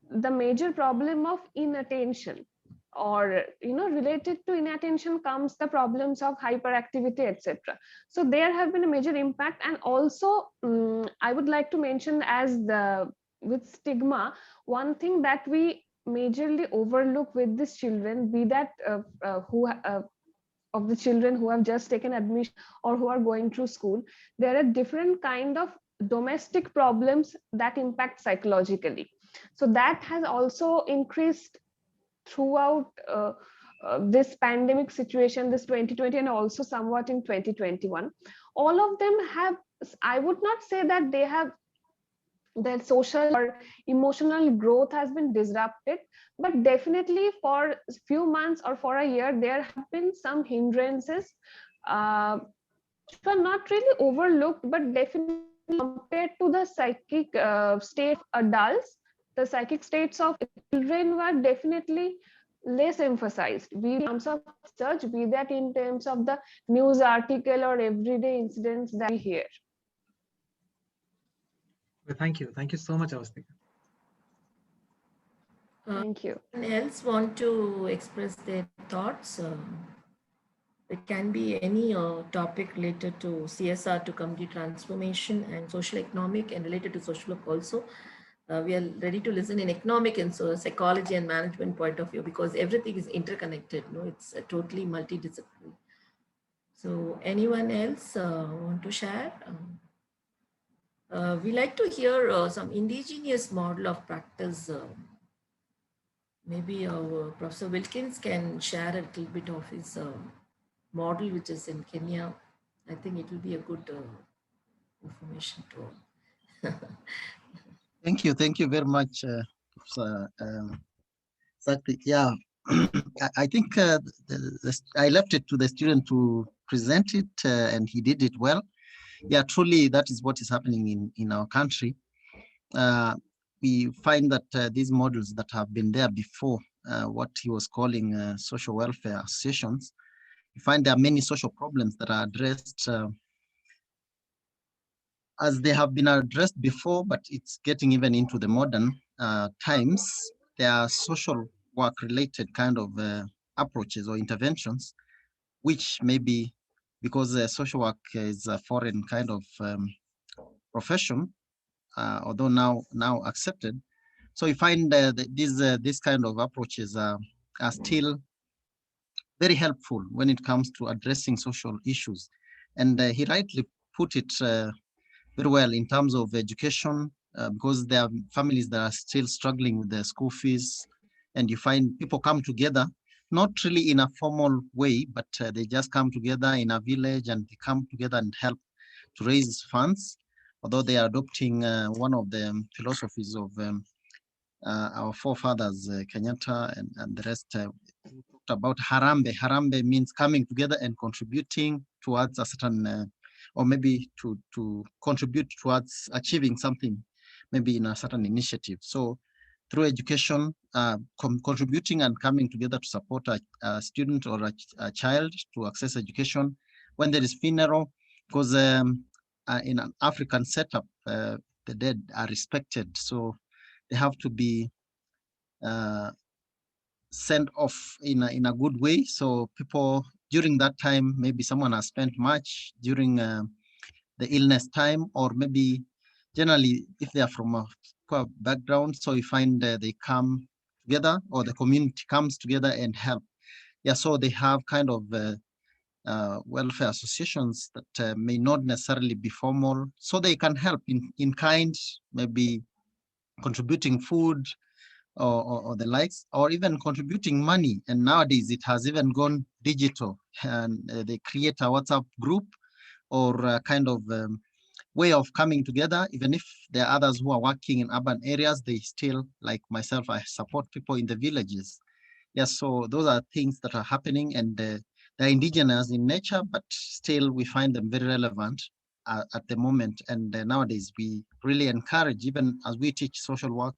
the major problem of inattention, or related to inattention comes the problems of hyperactivity, etc. So there have been a major impact. And also I would like to mention, with stigma, one thing that we majorly overlook with these children, be that of the children who have just taken admission or who are going through school, there are different kind of domestic problems that impact psychologically. So that has also increased throughout this pandemic situation, this 2020, and also somewhat in 2021. All of them have, I would not say that they have, their social or emotional growth has been disrupted, but definitely for a few months or for a year, there have been some hindrances which were not really overlooked, but definitely compared to the psychic state of adults, the psychic states of children were definitely less emphasized, be in terms of research, be that in terms of the news article or everyday incidents that we hear. Thank you. Thank you so much, Avistika. Thank you. Anyone else want to express their thoughts? It can be any topic related to CSR, to community transformation and social economic, and related to social work also. We are ready to listen in economic and so psychology and management point of view, because everything is interconnected. It's totally multidisciplinary. So anyone else want to share? We like to hear some indigenous model of practice Maybe Professor Wilkins can share a little bit of his model, which is in Kenya. I think it will be a good information to. Thank you very much, Sakti. Yeah, I think I left it to the student to present it, and he did it well. Yeah, truly, that is what is happening in our country. We find that these models that have been there before, what he was calling social welfare associations, you find there are many social problems that are addressed as they have been addressed before, but it's getting even into the modern times. There are social work related kind of approaches or interventions, which maybe because social work is a foreign kind of profession, although now accepted. So you find that these kind of approaches are still very helpful when it comes to addressing social issues. And he rightly put it very well in terms of education, because there are families that are still struggling with their school fees, and you find people come together, not really in a formal way, but they just come together in a village and they come together and help to raise funds, although they are adopting one of the philosophies of our forefathers, Kenyatta and the rest, talked about Harambe. Harambe means coming together and contributing towards a certain, or maybe to contribute towards achieving something, maybe in a certain initiative. So through education, contributing and coming together to support a student or a child to access education. When there is funeral, because in an African setup, the dead are respected. So they have to be sent off in a good way. So people during that time, maybe someone has spent much during the illness time, or maybe generally if they are from a poor background, so you find they come together, or the community comes together and help. Yeah, so they have kind of welfare associations that may not necessarily be formal, so they can help in kind, maybe contributing food or the likes, or even contributing money. And nowadays it has even gone digital, and they create a WhatsApp group or a kind of way of coming together. Even if there are others who are working in urban areas, they still, like myself, I support people in the villages. Yes, so those are things that are happening, and they're indigenous in nature, but still we find them very relevant at the moment. And nowadays we really encourage, even as we teach social work,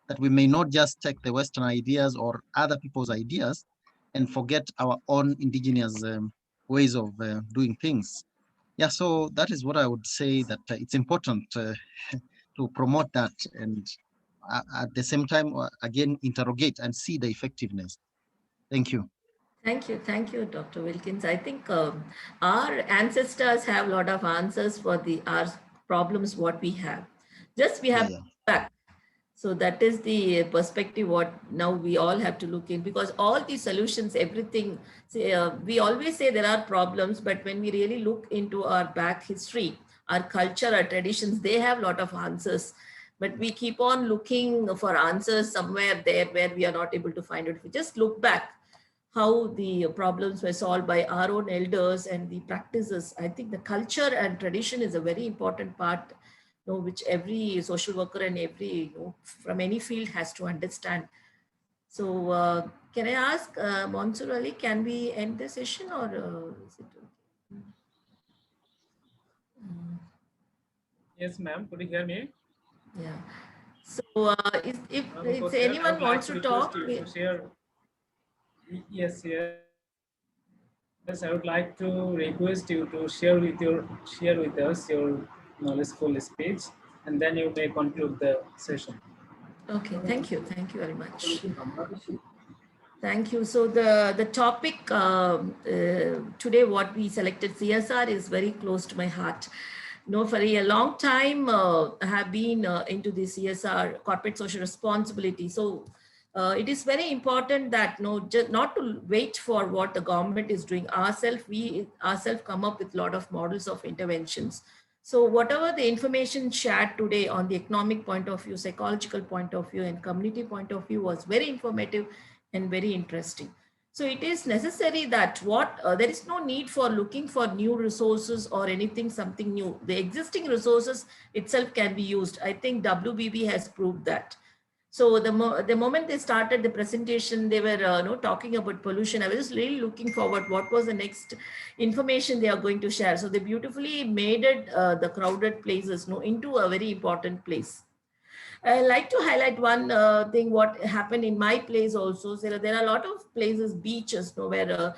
that we may not just take the Western ideas or other people's ideas and forget our own indigenous ways of doing things. Yeah, so that is what I would say, that it's important to promote that, and at the same time, again, interrogate and see the effectiveness. Thank you. Thank you, Dr. Wilkins. I think our ancestors have a lot of answers for our problems, what we have. Just we have back. So that is the perspective what now we all have to look in, because all the solutions, everything, we always say there are problems, but when we really look into our back history, our culture, our traditions, they have a lot of answers. But we keep on looking for answers somewhere there where we are not able to find it. If we just look back, how the problems were solved by our own elders and the practices, I think the culture and tradition is a very important part, which every social worker and every, from any field has to understand. So can I ask Mansoor Ali, can we end the session, or is it okay? Yes, ma'am. Could you hear me? Yeah. So if anyone wants to talk, yes. Yes, I would like to request you to share with us your knowledgeful speech, and then you may conclude the session. Okay, thank you very much. Thank you. So the topic today, what we selected, CSR, is very close to my heart. For a long time, I have been into the CSR, corporate social responsibility. So it is very important that just not to wait for what the government is doing. We ourselves come up with a lot of models of interventions. So whatever the information shared today on the economic point of view, psychological point of view, and community point of view was very informative and very interesting. So it is necessary that there is no need for looking for new resources or anything, something new. The existing resources itself can be used. I think WBB has proved that. So the moment they started the presentation, they were talking about pollution. I was just really looking forward what was the next information they are going to share. So they beautifully made it the crowded places into a very important place. I like to highlight one thing what happened in my place also. So there are a lot of places, beaches, where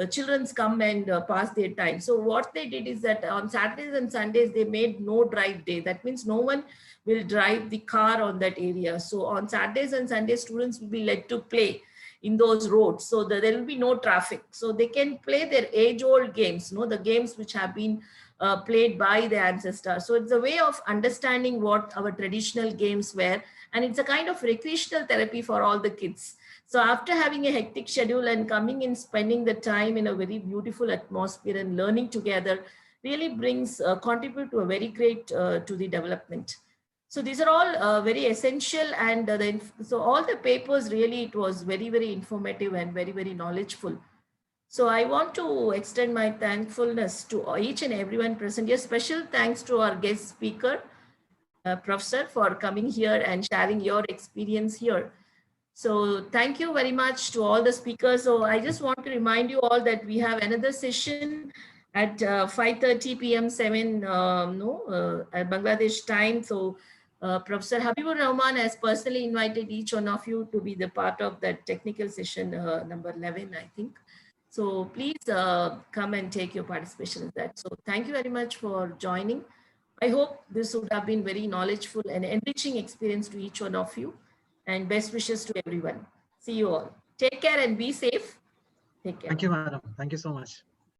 children come and pass their time. So what they did is that on Saturdays and Sundays, they made no drive day. That means no one will drive the car on that area. So on Saturdays and Sundays, students will be led to play in those roads. So there will be no traffic. So they can play their age-old games, the games which have been played by the ancestors. So it's a way of understanding what our traditional games were. And it's a kind of recreational therapy for all the kids. So after having a hectic schedule and coming in, spending the time in a very beautiful atmosphere and learning together really brings, contribute to a very great to the development. So these are all very essential, and so all the papers really, it was very, very informative and very, very knowledgeful. So I want to extend my thankfulness to each and everyone present here. Special thanks to our guest speaker, Professor, for coming here and sharing your experience here. So thank you very much to all the speakers. So I just want to remind you all that we have another session at 5:30 p.m. At Bangladesh time. So Professor Habibur Rahman has personally invited each one of you to be the part of that technical session number 11, I think. So please come and take your participation in that. So thank you very much for joining. I hope this would have been very knowledgeable and enriching experience to each one of you, and best wishes to everyone. See you all. Take care and be safe. Take care. Thank you, madam. Thank you so much.